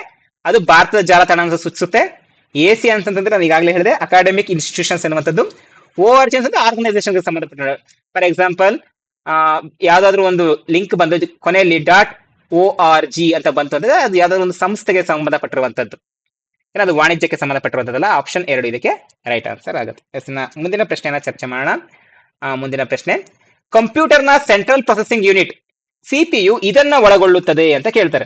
ಅದು ಭಾರತದ ಜಾಲತಾಣ ಅಂತ ಸೂಚಿಸುತ್ತೆ. AC ಅಂತಂದ್ರೆ ನಾನು ಈಗಾಗಲೇ ಹೇಳಿದೆ, ಅಕಾಡೆಮಿಕ್ ಇನ್ಸ್ಟಿಟ್ಯೂಷನ್ಸ್ ಎನ್ನುವಂಥದ್ದು. ORG ಅಂತಂದ್ರೆ ಆರ್ಗನೈಸೇಷನ್ಗೆ ಸಂಬಂಧಪಟ್ಟ. ಫಾರ್ ಎಕ್ಸಾಂಪಲ್ ಯಾವ್ದಾದ್ರು ಒಂದು ಲಿಂಕ್ ಬಂದು ಕೊನೆಯಲ್ಲಿ .org ಅಂತ ಬಂತು ಅಂದ್ರೆ ಅದು ಯಾವ್ದಾದ್ರು ಒಂದು ಸಂಸ್ಥೆಗೆ ಸಂಬಂಧಪಟ್ಟಿರುವಂತದ್ದು, ಅದು ವಾಣಿಜ್ಯಕ್ಕೆ ಸಂಬಂಧಪಟ್ಟಿರುವಂತದ್ದಲ್ಲ. ಆಪ್ಷನ್ 2 ಇದಕ್ಕೆ ರೈಟ್ ಆನ್ಸರ್ ಆಗುತ್ತೆ. ಮುಂದಿನ ಪ್ರಶ್ನೆಯನ್ನ ಚರ್ಚೆ ಮಾಡೋಣ. ಮುಂದಿನ ಪ್ರಶ್ನೆ, ಕಂಪ್ಯೂಟರ್ನ ಸೆಂಟ್ರಲ್ ಪ್ರೊಸೆಸಿಂಗ್ ಯೂನಿಟ್ CPU ಇದನ್ನ ಒಳಗೊಳ್ಳುತ್ತದೆ ಅಂತ ಕೇಳ್ತಾರೆ.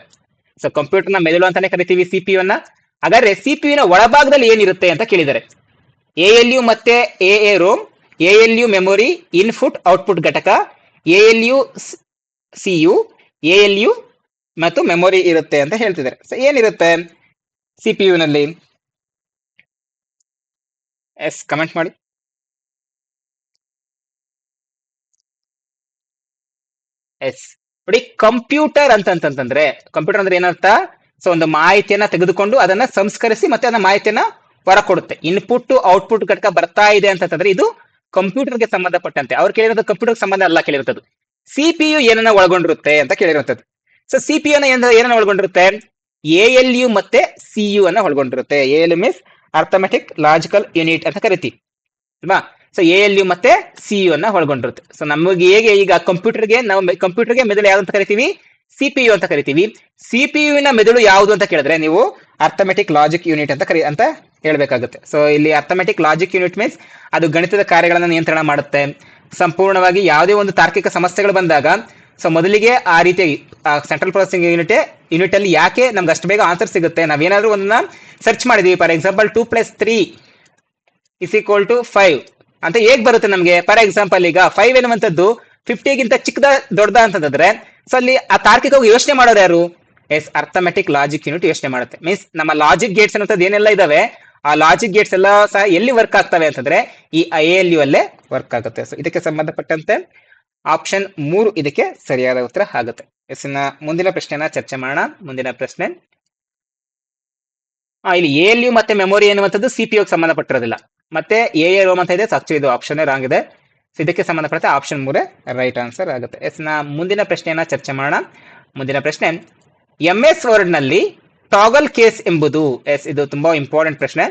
ಸೊ ಕಂಪ್ಯೂಟರ್ನ ಮೆದುಳು ಅಂತಾನೆ ಕರಿತೀವಿ CPU ಅನ್ನ. ಹಾಗಾದ್ರೆ CPU ನ ಒಳಭಾಗದಲ್ಲಿ ಏನಿರುತ್ತೆ ಅಂತ ಕೇಳಿದ್ದಾರೆ. ALU ಮತ್ತೆ AA ROM, ALU memory, input output ಘಟಕ, ALU CU, ALU ಮತ್ತು ಮೆಮೊರಿ ಇರುತ್ತೆ ಅಂತ ಹೇಳ್ತಿದ್ದಾರೆ. ಸೊ ಏನಿರುತ್ತೆ CPU ನಲ್ಲಿ? ಎಸ್, ಕಮೆಂಟ್ ಮಾಡಿ. ಎಸ್ ನೋಡಿ, ಕಂಪ್ಯೂಟರ್ ಅಂತಂತಂದ್ರೆ, ಕಂಪ್ಯೂಟರ್ ಅಂದ್ರೆ ಏನರ್ಥ? ಸೊ ಒಂದು ಮಾಹಿತಿಯನ್ನ ತೆಗೆದುಕೊಂಡು ಅದನ್ನ ಸಂಸ್ಕರಿಸಿ ಮತ್ತೆ ಅದನ್ನ ಮಾಹಿತಿಯನ್ನ ಹೊರ ಕೊಡುತ್ತೆ. ಇನ್ಪುಟ್ ಟು ಔಟ್ಪುಟ್ ಘಟಕ ಬರ್ತಾ ಇದೆ ಅಂತಂದ್ರೆ ಇದು ಕಂಪ್ಯೂಟರ್ಗೆ ಸಂಬಂಧಪಟ್ಟಂತೆ. ಅವ್ರು ಕೇಳಿರೋದು ಕಂಪ್ಯೂಟರ್ ಸಂಬಂಧ ಅಲ್ಲ ಕೇಳಿರುತ್ತದೆ. CPU ಏನನ್ನ ಒಳಗೊಂಡಿರುತ್ತೆ ಅಂತ ಕೇಳಿರುತ್ತದೆ. ಸೊ CPU ಏನನ್ನ ಒಳಗೊಂಡಿರುತ್ತೆ? ALU ಮತ್ತೆ CU ಅನ್ನ ಒಳಗೊಂಡಿರುತ್ತೆ. ALU means arithmetic logical unit ಅಂತ ಕರಿತೀವಿ ಅಲ್ವಾ? ಸೊ ALU ಮತ್ತೆ CU ಅನ್ನ ಒಳಗೊಂಡಿರುತ್ತೆ. ಸೊ ನಮಗೆ ಹೇಗೆ ಈಗ ಕಂಪ್ಯೂಟರ್ಗೆ ಮೆದುಳು ಯಾವ್ದು ಅಂತ ಕರಿತೀವಿ? CPU ಅಂತ ಕರಿತೀವಿ. CPU ನ ಮೆದುಳು ಯಾವುದು ಅಂತ ಕೇಳಿದ್ರೆ ನೀವು ಅರ್ಥಮೆಟಿಕ್ ಲಾಜಿಕ್ ಯೂನಿಟ್ ಅಂತ ಹೇಳ್ಬೇಕಾಗುತ್ತೆ. ಸೊ ಇಲ್ಲಿ ಅರ್ಥಮೆಟಿಕ್ ಲಾಜಿಕ್ ಯೂನಿಟ್ ಮೀನ್ಸ್ ಅದು ಗಣಿತದ ಕಾರ್ಯಗಳನ್ನ ನಿಯಂತ್ರಣ ಮಾಡುತ್ತೆ. ಸಂಪೂರ್ಣವಾಗಿ ಯಾವುದೇ ಒಂದು ತಾರ್ಕಿಕ ಸಮಸ್ಯೆಗಳು ಬಂದಾಗ ಸೊ ಮೊದಲಿಗೆ ಆ ರೀತಿಯಾಗಿ ಸೆಂಟ್ರಲ್ ಪ್ರೊಸೆಸಿಂಗ್ ಯೂನಿಟ್ ಅಲ್ಲಿ ಯಾಕೆ ನಮ್ಗೆ ಅಷ್ಟು ಬೇಗ ಆನ್ಸರ್ ಸಿಗುತ್ತೆ? ನಾವೇನಾದ್ರೂ ಒಂದನ್ನ ಸರ್ಚ್ ಮಾಡಿದೀವಿ, ಫಾರ್ ಎಕ್ಸಾಂಪಲ್ 2 + 3 = 5 ಅಂತ ಹೇಗ್ ಬರುತ್ತೆ ನಮ್ಗೆ? ಫಾರ್ ಎಕ್ಸಾಂಪಲ್ ಈಗ 5 ಎನ್ನುವಂಥದ್ದು 50ಗಿಂತ ದೊಡ್ಡದ ಅಂತಂದ್ರೆ ಸೊ ಅಲ್ಲಿ ಆ ತಾರ್ಕಿಕವಾಗಿ ಯೋಚನೆ ಮಾಡೋರು ಯಾರು? ಎಸ್ ಅರ್ಥಮೆಟಿಕ್ ಲಾಜಿಕ್ ಯೂನಿಟ್ ಯೋಚನೆ ಮಾಡುತ್ತೆ. ಮೀನ್ಸ್ ನಮ್ಮ ಲಾಜಿಕ್ ಗೇಟ್ಸ್ ಅನ್ನೋದು ಏನೆಲ್ಲ ಇದಾವೆ ಆ ಲಾಜಿಕ್ ಗೇಟ್ಸ್ ಎಲ್ಲ ಸಹ ಎಲ್ಲಿ ವರ್ಕ್ ಆಗ್ತವೆ ಅಂತಂದ್ರೆ ಈ ALU ಅಲ್ಲೇ ವರ್ಕ್ ಆಗುತ್ತೆ. ಸೊ ಇದಕ್ಕೆ ಸಂಬಂಧಪಟ್ಟಂತೆ ಆಪ್ಷನ್ 3 ಇದಕ್ಕೆ ಸರಿಯಾದ ಉತ್ತರ ಆಗುತ್ತೆ. ಎಸ್ ಮುಂದಿನ ಪ್ರಶ್ನೆನ ಚರ್ಚೆ ಮಾಡೋಣ. ಮುಂದಿನ ಪ್ರಶ್ನೆ ಇಲ್ಲಿ ALU ಮತ್ತೆ ಮೆಮೊರಿ ಎನ್ನುವಂಥದ್ದು CPU ಸಂಬಂಧಪಟ್ಟಿರೋದಿಲ್ಲ. ಮತ್ತೆ AROM ಅಂತ ಇದೆ. ಆಕ್ಚುಲಿ ಇದು ಆಪ್ಷನ್ ರಾಂಗ್ ಇದೆ. ಸೊ ಇದಕ್ಕೆ ಸಂಬಂಧಪಟ್ಟ ಆಪ್ಷನ್ 3 ರೈಟ್ ಆನ್ಸರ್ ಆಗುತ್ತೆ. ಎಸ್ ಮುಂದಿನ ಪ್ರಶ್ನೆಯನ್ನ ಚರ್ಚೆ ಮಾಡೋಣ. ಮುಂದಿನ ಪ್ರಶ್ನೆ MS ವರ್ಡ್ ನಲ್ಲಿ ಟಾಗಲ್ ಕೇಸ್ ಎಂಬುದು ಎಸ್ ಇದು ತುಂಬಾ ಇಂಪಾರ್ಟೆಂಟ್ ಪ್ರಶ್ನೆ.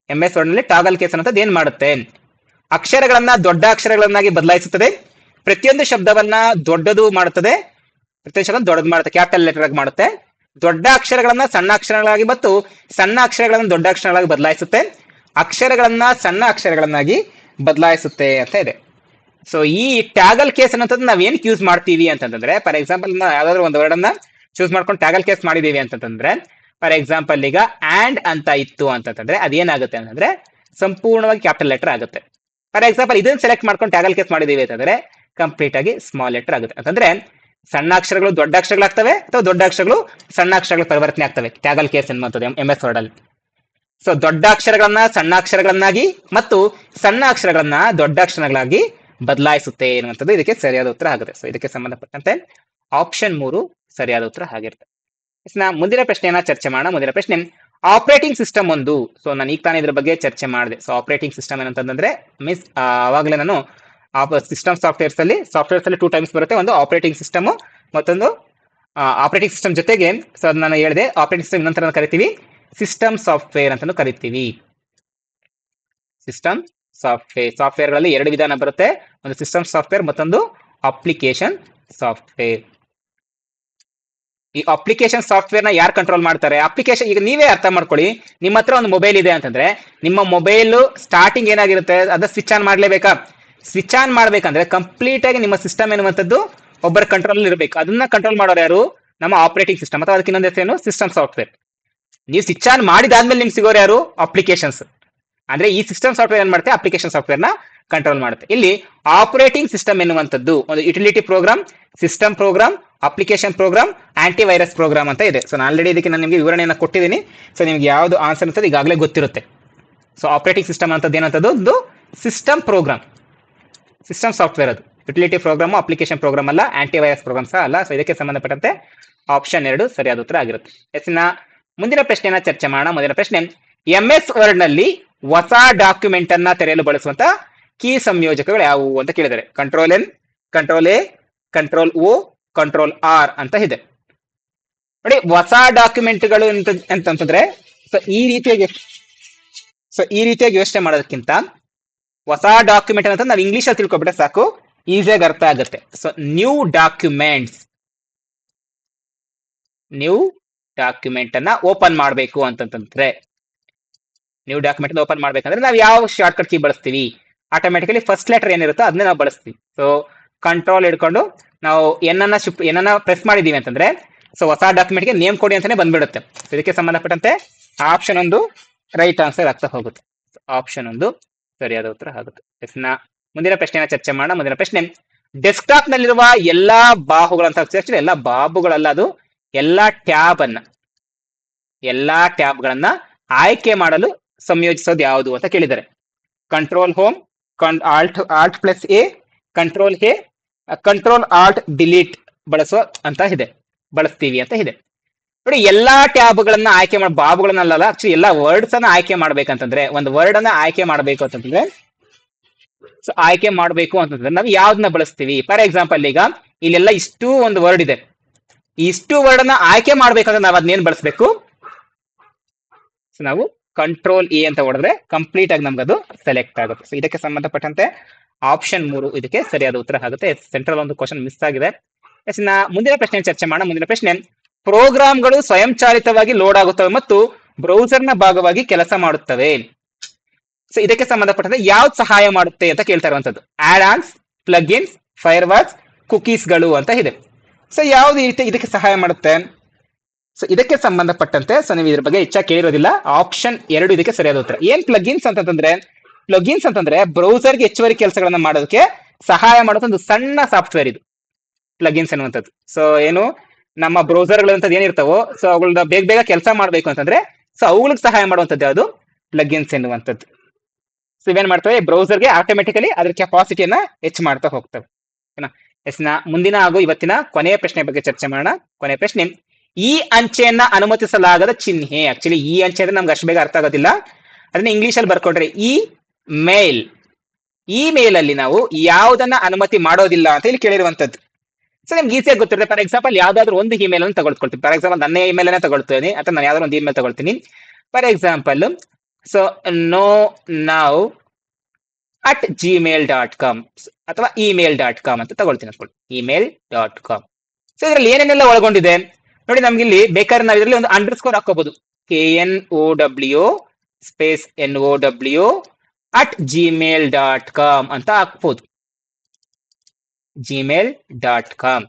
MS ವರ್ಡ್ ನಲ್ಲಿ ಟಾಗಲ್ ಕೇಸ್ ಅನ್ನೋದು ಏನ್ ಮಾಡುತ್ತೆ? ಅಕ್ಷರಗಳನ್ನ ದೊಡ್ಡ ಅಕ್ಷರಗಳನ್ನಾಗಿ ಬದಲಾಯಿಸುತ್ತದೆ, ಪ್ರತಿಯೊಂದು ಶಬ್ದವನ್ನ ದೊಡ್ಡದು ಮಾಡುತ್ತದೆ, ಪ್ರತಿಯೊಂದು ಶಬ್ದ ದೊಡ್ಡದು ಮಾಡುತ್ತೆ, ಕ್ಯಾಪಿಟಲ್ ಲೆಟರ್ ಆಗಿ ಮಾಡುತ್ತೆ, ದೊಡ್ಡ ಅಕ್ಷರಗಳನ್ನ ಸಣ್ಣ ಅಕ್ಷರಗಳಾಗಿ ಮತ್ತು ಸಣ್ಣ ಅಕ್ಷರಗಳನ್ನ ದೊಡ್ಡ ಅಕ್ಷರಗಳಾಗಿ ಬದಲಾಯಿಸುತ್ತೆ, ಅಕ್ಷರಗಳನ್ನ ಸಣ್ಣ ಅಕ್ಷರಗಳನ್ನಾಗಿ ಬದಲಾಯಿಸುತ್ತೆ ಅಂತ ಇದೆ. ಸೊ ಈ ಟ್ಯಾಗಲ್ ಕೇಸ್ ಅನ್ನೋದು ನಾವ್ ಏನಕ್ಕೆ ಯೂಸ್ ಮಾಡ್ತೀವಿ ಅಂತಂದ್ರೆ, ಫಾರ್ ಎಕ್ಸಾಂಪಲ್ ನಾವು ಯಾವ್ದಾದ್ರು ಒಂದು ವರ್ಡ್ ಅನ್ನ ಚೂಸ್ ಮಾಡ್ಕೊಂಡು ಟ್ಯಾಗಲ್ ಕೇಸ್ ಮಾಡಿದೀವಿ ಅಂತಂದ್ರೆ, ಫಾರ್ ಎಕ್ಸಾಂಪಲ್ ಈಗ ಆಂಡ್ ಅಂತ ಇತ್ತು ಅಂತಂದ್ರೆ ಅದೇನಾಗುತ್ತೆ ಅಂತಂದ್ರೆ ಸಂಪೂರ್ಣವಾಗಿ ಕ್ಯಾಪಿಟಲ್ ಲೆಟರ್ ಆಗುತ್ತೆ. ಫಾರ್ ಎಕ್ಸಾಂಪಲ್ ಇದನ್ನ ಸೆಲೆಕ್ಟ್ ಮಾಡ್ಕೊಂಡು ಟ್ಯಾಗಲ್ ಕೇಸ್ ಮಾಡಿದೀವಿ ಅಂತಂದ್ರೆ ಕಂಪ್ಲೀಟ್ ಆಗಿ ಸ್ಮಾಲ್ ಲೆಟರ್ ಆಗುತ್ತೆ. ಅಂತಂದ್ರೆ ಸಣ್ಣ ಅಕ್ಷರಗಳು ದೊಡ್ಡ ಅಕ್ಷರಗಳಾಗ್ತವೆ ಅಥವಾ ದೊಡ್ಡ ಅಕ್ಷರಗಳು ಸಣ್ಣ ಅಕ್ಷರಗಳು ಪರಿವರ್ತನೆ ಆಗ್ತವೆ ಟ್ಯಾಗಲ್ ಕೇಸ್ ಅನ್ನುವಂಥದ್ದು MS ವರ್ಡ್ ಅಲ್ಲಿ. ಸೊ ದೊಡ್ಡ ಅಕ್ಷರಗಳನ್ನ ಸಣ್ಣ ಅಕ್ಷರಗಳನ್ನಾಗಿ ಮತ್ತು ಸಣ್ಣ ಅಕ್ಷರಗಳನ್ನ ದೊಡ್ಡ ಅಕ್ಷರಗಳಾಗಿ ಬದಲಾಯಿಸುತ್ತೆ ಎನ್ನುವಂಥದ್ದು ಇದಕ್ಕೆ ಸರಿಯಾದ ಉತ್ತರ ಆಗುತ್ತೆ. ಸೊ ಇದಕ್ಕೆ ಸಂಬಂಧಪಟ್ಟಂತೆ ಆಪ್ಷನ್ 3 ಸರಿಯಾದ ಉತ್ತರ ಆಗಿರುತ್ತೆ. ಮುಂದಿನ ಪ್ರಶ್ನೆಯನ್ನ ಚರ್ಚೆ ಮಾಡೋಣ. ಮುಂದಿನ ಪ್ರಶ್ನೆ ಆಪರೇಟಿಂಗ್ ಸಿಸ್ಟಮ್ ಒಂದು. ಸೊ ನಾನು ಈಗ ತಾನೇ ಇದ್ರ ಬಗ್ಗೆ ಚರ್ಚೆ ಮಾಡಿದೆ. ಸೊ ಆಪರೇಟಿಂಗ್ ಸಿಸ್ಟಮ್ ಏನಂತಂದ್ರೆ ಮೀನ್ಸ್ ಅವಾಗಲೇ ನಾನು ಸಿಸ್ಟಮ್ ಸಾಫ್ಟ್ವೇರ್ಸ್ ಅಲ್ಲಿ 2 ಟೈಮ್ಸ್ ಬರುತ್ತೆ. ಒಂದು ಆಪರೇಟಿಂಗ್ ಸಿಸ್ಟಮ್, ಮತ್ತೊಂದು ಆಪರೇಟಿಂಗ್ ಸಿಸ್ಟಮ್ ಜೊತೆಗೆ ಸೊ ಅದು ನಾನು ಹೇಳಿದೆ ಆಪರೇಟಿಂಗ್ ಸಿಸ್ಟಮ್ ನಂತರ ಕರಿತೀವಿ ಸಿಸ್ಟಮ್ ಸಾಫ್ಟ್ವೇರ್ ಅಂತಾನು ಕರಿತೀವಿ. ಸಿಸ್ಟಮ್ ಸಾಫ್ಟ್ವೇರ್ ಗಳಲ್ಲಿ 2 ವಿಧಾನ ಬರುತ್ತೆ. ಒಂದು ಸಿಸ್ಟಮ್ ಸಾಫ್ಟ್ವೇರ್, ಮತ್ತೊಂದು ಅಪ್ಲಿಕೇಶನ್ ಸಾಫ್ಟ್ವೇರ್. ಈ ಅಪ್ಲಿಕೇಶನ್ ಸಾಫ್ಟ್ವೇರ್ ನ ಯಾರು ಕಂಟ್ರೋಲ್ ಮಾಡ್ತಾರೆ? ಅಪ್ಲಿಕೇಶನ್ ಈಗ ನೀವೇ ಅರ್ಥ ಮಾಡ್ಕೊಳ್ಳಿ. ನಿಮ್ಮ ಹತ್ರ ಒಂದು ಮೊಬೈಲ್ ಇದೆ ಅಂತಂದ್ರೆ ನಿಮ್ಮ ಮೊಬೈಲ್ ಸ್ಟಾರ್ಟಿಂಗ್ ಏನಾಗಿರುತ್ತೆ, ಅದ ಸ್ವಿಚ್ ಆನ್ ಮಾಡ್ಲೇಬೇಕಾ? ಸ್ವಿಚ್ ಆನ್ ಮಾಡ್ಬೇಕಂದ್ರೆ ಕಂಪ್ಲೀಟ್ ಆಗಿ ನಿಮ್ಮ ಸಿಸ್ಟಮ್ ಎನ್ನುವಂಥದ್ದು ಒಬ್ಬರ ಕಂಟ್ರೋಲ್ ಇರಬೇಕು. ಅದನ್ನ ಕಂಟ್ರೋಲ್ ಮಾಡೋರು ಯಾರು? ನಮ್ಮ ಆಪರೇಟಿಂಗ್ ಸಿಸ್ಟಮ್, ಅಥವಾ ಅದಕ್ಕೆ ಇನ್ನೊಂದು ಹೆಸರೇನು ಸಿಸ್ಟಮ್ ಸಾಫ್ಟ್ವೇರ್. ನೀವು ಸ್ವಿಚ್ ಆನ್ ಮಾಡಿದಾದ್ಮೇಲೆ ನಿಮ್ಗೆ ಸಿಗೋರು ಯಾರು? ಅಪ್ಲಿಕೇಶನ್ಸ್. ಅಂದ್ರೆ ಈ ಸಿಸ್ಟಮ್ ಸಾಫ್ಟ್ವೇರ್ ಏನ್ ಮಾಡುತ್ತೆ? ಅಪ್ಲಿಕೇಶನ್ ಸಾಫ್ಟ್ವೇರ್ ನ ಕಂಟ್ರೋಲ್ ಮಾಡುತ್ತೆ. ಇಲ್ಲಿ ಆಪರೇಟಿಂಗ್ ಸಿಸ್ಟಮ್ ಎನ್ನುವಂಥದ್ದು ಒಂದು utility program, system program, application program, anti virus program ಅಂತ ಇದೆ. ಸೊ ನಾನು ಆಲ್ರೆಡಿ ಇದಕ್ಕೆ ನಾನು ನಿಮಗೆ ವಿವರಣೆಯನ್ನು ಕೊಟ್ಟಿದ್ದೀನಿ. ಸೊ ನಿಮ್ಗೆ ಯಾವ್ದು ಆನ್ಸರ್ ಅಂತ ಈಗಾಗಲೇ ಗೊತ್ತಿರುತ್ತೆ. ಸೊ ಆಪರೇಟಿಂಗ್ ಸಿಸ್ಟಮ್ ಅಂತದ್ದು ಏನಂತದ್ದು ಒಂದು ಸಿಸ್ಟಮ್ ಪ್ರೋಗ್ರಾಮ್, ಸಿಸ್ಟಮ್ ಸಾಫ್ಟ್ವೇರ್. ಅದು ಯುಟಿಲಿಟಿ ಪ್ರೋಗ್ರಾಮ್, ಅಪ್ಲಿಕೇಶನ್ ಪ್ರೋಗ್ರಾಮ್ ಅಲ್ಲ, ಆಂಟಿ ವೈರಸ್ ಪ್ರೋಗ್ರಾಮ್ ಸಹ ಅಲ್ಲ. ಸೊ ಇದಕ್ಕೆ ಸಂಬಂಧಪಟ್ಟಂತೆ ಆಪ್ಷನ್ 2 ಸರಿಯಾದ ಉತ್ತರ ಆಗಿರುತ್ತೆ. ಎಸ್ನ ಮುಂದಿನ ಪ್ರಶ್ನೆಯನ್ನ ಚರ್ಚೆ ಮಾಡೋಣ. ಮುಂದಿನ ಪ್ರಶ್ನೆ MS ವರ್ಡ್ ನಲ್ಲಿ ಹೊಸ ಡಾಕ್ಯುಮೆಂಟ್ ಅನ್ನ ತೆರೆಯಲು ಬಳಸುವಂತ ಕೀ ಸಂಯೋಜಕಗಳು ಯಾವುವು ಅಂತ ಕೇಳಿದ್ದಾರೆ. Control N, control A, control O, control R ಅಂತ ಇದೆ ನೋಡಿ. ಹೊಸ ಡಾಕ್ಯುಮೆಂಟ್ಗಳು ಅಂತಂದ್ರೆ ಸೊ ಈ ರೀತಿಯಾಗಿ ಯೋಚನೆ ಮಾಡೋದಕ್ಕಿಂತ ಹೊಸ ಡಾಕ್ಯುಮೆಂಟ್ ಅಂತ ನಾವು ಇಂಗ್ಲಿಷ್ ಅಲ್ಲಿ ತಿಳ್ಕೊಬಿಟ್ರೆ ಸಾಕು, ಈಸಿಯಾಗಿ ಅರ್ಥ ಆಗುತ್ತೆ. ಸೊ ನ್ಯೂ ಡಾಕ್ಯುಮೆಂಟ್ ಅನ್ನ ಓಪನ್ ಮಾಡಬೇಕು ಅಂತಂದ್ರೆ, ನ್ಯೂ ಡಾಕ್ಯುಮೆಂಟ್ ಅನ್ನ ಓಪನ್ ಮಾಡ್ಬೇಕಂದ್ರೆ ನಾವು ಯಾವ ಶಾರ್ಟ್ ಕಟ್ ಕೀ ಬಳಸ್ತೀವಿ? ಆಟೋಮೆಟಿಕಲಿ ಫಸ್ಟ್ ಲೆಟರ್ ಏನಿರುತ್ತೋ ಅದನ್ನೇ ನಾವು ಬಳಸ್ತೀವಿ. ಸೊ ಕಂಟ್ರೋಲ್ ಹಿಡ್ಕೊಂಡು ನಾವು ಏನನ್ನ ಪ್ರೆಸ್ ಮಾಡಿದೀವಿ ಅಂತಂದ್ರೆ ಸೊ ಹೊಸ ಡಾಕ್ಯುಮೆಂಟ್ಗೆ ನೇಮ್ ಕೊಡಿ ಅಂತಾನೆ ಬಂದ್ಬಿಡುತ್ತೆ. ಇದಕ್ಕೆ ಸಂಬಂಧಪಟ್ಟಂತೆ ಆಪ್ಷನ್ 1 ರೈಟ್ ಆನ್ಸರ್ ಆಗ್ತಾ ಹೋಗುತ್ತೆ. ಆಪ್ಷನ್ 1 ಸರಿಯಾದ ಉತ್ತರ ಆಗುತ್ತೆ. ಮುಂದಿನ ಪ್ರಶ್ನೆನ ಚರ್ಚೆ ಮಾಡೋಣ. ಮುಂದಿನ ಪ್ರಶ್ನೆ ಡೆಸ್ಕ್ಟಾಪ್ ನಲ್ಲಿರುವ ಎಲ್ಲಾ ಬಾಹುಗಳಂತ ಎಲ್ಲ ಬಾಬುಗಳಲ್ಲ, ಅದು ಎಲ್ಲಾ ಟ್ಯಾಬ್ಗಳನ್ನ ಆಯ್ಕೆ ಮಾಡಲು ಸಂಯೋಜಿಸೋದು ಯಾವುದು ಅಂತ ಕೇಳಿದ್ದಾರೆ. Control home, alt plus A, control A, control alt delete ಬಳಸ್ತೀವಿ ಅಂತ ಇದೆ ನೋಡಿ. ಎಲ್ಲಾ ಟ್ಯಾಬ್ಗಳನ್ನ ಆಯ್ಕೆ ಮಾಡಿ ಬಾಬುಗಳನ್ನಲ್ಲ, ಆಕ್ಚುಲಿ ಎಲ್ಲಾ ವರ್ಡ್ಸ್ ಅನ್ನ ಆಯ್ಕೆ ಮಾಡ್ಬೇಕಂತಂದ್ರೆ, ಒಂದು ವರ್ಡ್ ಅನ್ನ ಆಯ್ಕೆ ಮಾಡಬೇಕು ಅಂತಂದ್ರೆ ನಾವು ಯಾವ್ದನ್ನ ಬಳಸ್ತೀವಿ? ಫಾರ್ ಎಕ್ಸಾಂಪಲ್ ಈಗ ಇಲ್ಲೆಲ್ಲ ಇಷ್ಟು ಒಂದು ವರ್ಡ್ ಇದೆ, ಇಷ್ಟು ವರ್ಡ್ ಅನ್ನ ಆಯ್ಕೆ ಮಾಡ್ಬೇಕಂದ್ರೆ ನಾವು ಅದನ್ನೇನ್ ಬಳಸಬೇಕು? ಸೊ ನಾವು ಕಂಟ್ರೋಲ್ A ಅಂತ ಹೊಡೆದ್ರೆ ಕಂಪ್ಲೀಟ್ ಆಗಿ ನಮ್ಗದು ಸೆಲೆಕ್ಟ್ ಆಗುತ್ತೆ. ಸೊ ಇದಕ್ಕೆ ಸಂಬಂಧಪಟ್ಟಂತೆ ಆಪ್ಷನ್ 3 ಇದಕ್ಕೆ ಸರಿಯಾದ ಉತ್ತರ ಆಗುತ್ತೆ. ಸೆಂಟ್ರಲ್ ಒಂದು ಕ್ವಶನ್ ಮಿಸ್ ಆಗಿದೆ. ಮುಂದಿನ ಪ್ರಶ್ನೆ ಚರ್ಚೆ ಮಾಡೋಣ. ಮುಂದಿನ ಪ್ರಶ್ನೆ ಪ್ರೋಗ್ರಾಮ್ಗಳು ಸ್ವಯಂಚಾಲಿತವಾಗಿ ಲೋಡ್ ಆಗುತ್ತವೆ ಮತ್ತು ಬ್ರೌಸರ್ ನ ಭಾಗವಾಗಿ ಕೆಲಸ ಮಾಡುತ್ತವೆ. ಸೊ ಇದಕ್ಕೆ ಸಂಬಂಧಪಟ್ಟಂತೆ ಯಾವ್ದು ಸಹಾಯ ಮಾಡುತ್ತೆ ಅಂತ ಕೇಳ್ತಾ ಇರುವಂತದ್ದು. Add ons, plug ins, fire walls, ಕುಕೀಸ್ಗಳು ಅಂತ ಇದೆ. ಸೊ ಯಾವ್ದು ಇದಕ್ಕೆ ಸಹಾಯ ಮಾಡುತ್ತೆ? ಸೊ ಇದಕ್ಕೆ ಸಂಬಂಧಪಟ್ಟಂತೆ ಸೊ ನೀವು ಇದ್ರ ಬಗ್ಗೆ ಹೆಚ್ಚಾಗಿ ಕೇಳಿರೋದಿಲ್ಲ. ಆಪ್ಷನ್ 2 ಇದಕ್ಕೆ ಸರಿಯಾದ ಉತ್ತರ. ಏನ್ ಪ್ಲಗಿನ್ಸ್ ಅಂತಂದ್ರೆ ಬ್ರೌಸರ್ಗೆ ಹೆಚ್ಚುವರಿ ಕೆಲಸಗಳನ್ನ ಮಾಡೋದಕ್ಕೆ ಸಹಾಯ ಮಾಡುವಂತ ಒಂದು ಸಣ್ಣ ಸಾಫ್ಟ್ವೇರ್ ಇದು ಪ್ಲಗಿನ್ಸ್ ಅನ್ನುವಂಥದ್ದು. ಸೊ ಏನು ನಮ್ಮ ಬ್ರೌಸರ್ಗಳು ಅಂತ ಏನಿರ್ತಾವೋ ಸೊ ಅವುಗಳನ್ನ ಬೇಗ ಬೇಗ ಕೆಲಸ ಮಾಡ್ಬೇಕು ಅಂತಂದ್ರೆ ಸೊ ಅವುಗಳಿಗೆ ಸಹಾಯ ಮಾಡುವಂತದ್ದು ಯಾವುದು ಪ್ಲಗ್ಇನ್ಸ್ ಎನ್ನುವಂಥದ್ದು. ಸೊ ಇವೇನ್ ಮಾಡ್ತವೆ ಬ್ರೌಸರ್ಗೆ ಆಟೋಮೆಟಿಕಲಿ ಅದ್ರ ಕೆಪಾಸಿಟಿಯನ್ನ ಹೆಚ್ಚು ಮಾಡ್ತಾ ಹೋಗ್ತವೆ. ಎಸ್ ನ ಮುಂದಿನ ಹಾಗೂ ಇವತ್ತಿನ ಕೊನೆಯ ಪ್ರಶ್ನೆ ಬಗ್ಗೆ ಚರ್ಚೆ ಮಾಡೋಣ. ಕೊನೆಯ ಪ್ರಶ್ನೆ, ಈ ಅಂಚೆಯನ್ನ ಅನುಮತಿಸಲಾಗದ ಚಿಹ್ನೆ. ಆಕ್ಚುಲಿ ಈ ಅಂಚೆ ಅಂದ್ರೆ ನಮ್ಗೆ ಅಷ್ಟು ಬೇಗ ಅರ್ಥ ಆಗೋದಿಲ್ಲ, ಅದನ್ನ ಇಂಗ್ಲಿಷ್ ಅಲ್ಲಿ ಬರ್ಕೊಂಡ್ರೆ ಈ ಮೇಲ್. ಈ ಮೇಲ್ ಅಲ್ಲಿ ನಾವು ಯಾವುದನ್ನ ಅನುಮತಿ ಮಾಡೋದಿಲ್ಲ ಅಂತ ಇಲ್ಲಿ ಕೇಳಿರುವಂತದ್ದು. ಸೊ ನಿಮ್ಗೆ ಈಸಿಯಾಗಿ ಗೊತ್ತಿರುತ್ತೆ. ಫಾರ್ ಎಕ್ಸಾಂಪಲ್ ಯಾವ್ದಾದ್ರು ಒಂದು ಇಮೇಲ್ ಅನ್ನು ತಗೊಳ್ಕೊಳ್ತೀನಿ. ಫಾರ್ ಎಕ್ಸಾಂಪಲ್ ನನ್ನ ಇಮೇಲ್ ಅನ್ನ ತಗೊಳ್ತೀನಿ ಅಥವಾ ನಾನು ಯಾವ್ದಾದ್ರು ಒಂದು ಇಮೇಲ್ ತಗೊಳ್ತೀನಿ. For example so no now @gmail.com ಅಥವಾ email.com ಅಂತ ತಗೊಳ್ತೀನಿ ಅನ್ಕೊಳ್ಳಿ. email.com. ಸೊ ಇದ್ರಲ್ಲಿ ಏನೇನೆಲ್ಲ ಒಳಗೊಂಡಿದೆ ನೋಡಿ. ನಮ್ಗೆ ಇಲ್ಲಿ ಬೇಕಾದ್ರೆ ನಾವು ಇದರಲ್ಲಿ ಒಂದು ಅಂಡರ್ ಸ್ಕೋರ್ ಹಾಕೋಬಹುದು. KNOW ಸ್ಪೇಸ್ NOW @gmail.com ಅಂತ ಹಾಕ್ಬೋದು. gmail.com.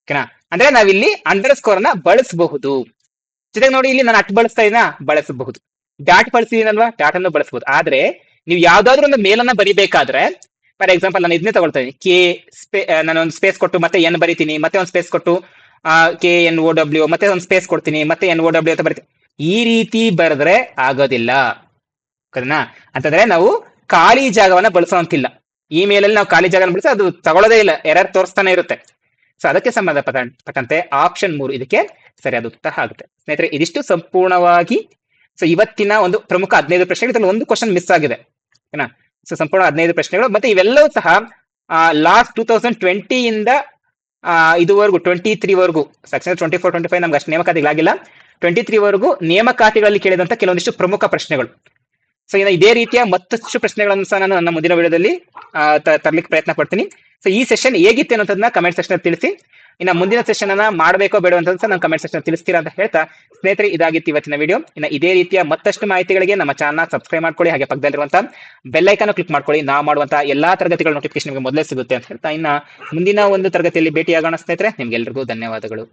ಓಕೆನಾ? ಅಂದ್ರೆ ನಾವಿಲ್ಲಿ ಅಂಡರ್ ಸ್ಕೋರ್ ಅನ್ನ ಬಳಸಬಹುದು. ಜೊತೆಗೆ ನೋಡಿ ಇಲ್ಲಿ ನಾನು ಬಳಸ್ತಾ ಇದೀನ, ಬಳಸಬಹುದು. ಡಾಟ್ ಬಳಸಿದೀನಲ್ವಾ, ಡಾಟ್ ಅನ್ನು ಬಳಸಬಹುದು. ಆದ್ರೆ ನೀವು ಯಾವ್ದಾದ್ರು ಒಂದು ಮೇಲನ್ನ ಬರಿಬೇಕಾದ್ರೆ ಫಾರ್ ಎಕ್ಸಾಂಪಲ್ ನಾನು ಇದನ್ನೇ ತಗೊಳ್ತಾ ಇದೀನಿ. ನಾನು ಒಂದು ಸ್ಪೇಸ್ ಕೊಟ್ಟು ಮತ್ತೆ ಎನ್ ಬರಿತೀನಿ, ಮತ್ತೆ ಒಂದು ಸ್ಪೇಸ್ ಕೊಟ್ಟು KNOW ಮತ್ತೆ ಒಂದು ಸ್ಪೇಸ್ ಕೊಡ್ತೀನಿ, ಮತ್ತೆ NOW ಅಂತ ಬರಿತೀನಿ. ಈ ರೀತಿ ಬರೆದ್ರೆ ಆಗೋದಿಲ್ಲ. ಸರಿನಾ? ಅಂತಂದ್ರೆ ನಾವು ಖಾಲಿ ಜಾಗವನ್ನ ಬಳಸೋಂತಿಲ್ಲ. ಈ ಮೇಲಲ್ಲಿ ನಾವು ಖಾಲಿ ಜಾಗನ ಬಳಸಿ ಅದು ತಗೊಳ್ಳೋದೇ ಇಲ್ಲ, ಎರರ್ ತೋರಿಸ್ತಾನೆ ಇರುತ್ತೆ. ಸೊ ಅದಕ್ಕೆ ಸಂಬಂಧಪಟ್ಟಂತೆ ಆಪ್ಷನ್ 3 ಇದಕ್ಕೆ ಸರಿಯಾದ ಉತ್ತರ ಆಗುತ್ತೆ. ಸ್ನೇಹಿತರೆ, ಇದಿಷ್ಟು ಸಂಪೂರ್ಣವಾಗಿ ಸೊ ಇವತ್ತಿನ ಒಂದು ಪ್ರಮುಖ 15 ಪ್ರಶ್ನೆಗಳು. ಇದರಲ್ಲಿ ಒಂದು ಕ್ವಶನ್ ಮಿಸ್ ಆಗಿದೆ. ಏನ? ಸೊ ಸಂಪೂರ್ಣ 15 ಪ್ರಶ್ನೆಗಳು. ಮತ್ತೆ ಇವೆಲ್ಲವೂ ಸಹ ಲಾಸ್ಟ್ 2020 ಇಂದ ಇದುವರೆಗೂ 23 ವರೆಗೂ, ಸೆಕ್ಷನ್ 24, 25 ನಮ್ಗೆ ಅಷ್ಟು ನೇಮಕಾತಿಗಳಾಗಿಲ್ಲ. 23 ವರೆಗೂ ನೇಮಕಾತಿಗಳಲ್ಲಿ ಕೇಳಿದಂತ ಕೆಲವೊಂದಿಷ್ಟು ಪ್ರಮುಖ ಪ್ರಶ್ನೆಗಳು. ಸೊ ಇನ್ನು ಇದೇ ರೀತಿಯ ಮತ್ತಷ್ಟು ಪ್ರಶ್ನೆಗಳನ್ನು ಸಹ ನಾನು ನನ್ನ ಮುಂದಿನ ವಿಡಿಯೋದಲ್ಲಿ ತರ್ಲಿಕ್ಕೆ ಪ್ರಯತ್ನ ಪಡ್ತೀನಿ. ಸೊ ಈ ಸೆಷನ್ ಹೇಗಿತ್ತು ಅನ್ನೋದನ್ನ ಕಮೆಂಟ್ ಸೆಕ್ಷನ್ ತಿಳಿಸಿ. ಇನ್ನು ಮುಂದಿನ ಸೆಷನ್ ಅನ್ನ ಮಾಡಬೇಕೋ ಬೇಡ ಅಂತ ನಾನು ಕಮೆಂಟ್ ಸೆಕ್ಷನ್ ತಿಳಿಸ್ತೀರಾ ಅಂತ ಹೇಳ್ತಾ, ಸ್ನೇಹಿತರೆ ಇದಾಗಿತ್ತು ಇವತ್ತಿನ ವಿಡಿಯೋ. ಇನ್ನು ಇದೇ ರೀತಿಯ ಮತ್ತಷ್ಟು ಮಾಹಿತಿಗಳಿಗೆ ನಮ್ಮ ಚಾನಲ್ ಸಬ್ಸ್ಕ್ರೈಬ್ ಮಾಡ್ಕೊಳ್ಳಿ. ಹಾಗೆ ಪಕ್ಕದಲ್ಲಿರುವಂತಹ ಬೆಲ್ ಐಕಾನ್ ಕ್ಲಿಕ್ ಮಾಡ್ಕೊಳ್ಳಿ. ನಾವು ಮಾಡುವಂತಹ ಎಲ್ಲಾ ತರಗತಿಗಳ ನೋಟಿಫಿಕೇಶನ್ ನಿಮಗೆ ಮೊದಲೇ ಸಿಗುತ್ತೆ ಅಂತ ಹೇಳ್ತಾ, ಇನ್ನ ಮುಂದಿನ ಒಂದು ತರಗತಿಯಲ್ಲಿ ಭೇಟಿಯಾಗೋಣ ಸ್ನೇಹಿತರೆ. ನಿಮ್ಗೆಲ್ರಿಗೂ ಧನ್ಯವಾದಗಳು.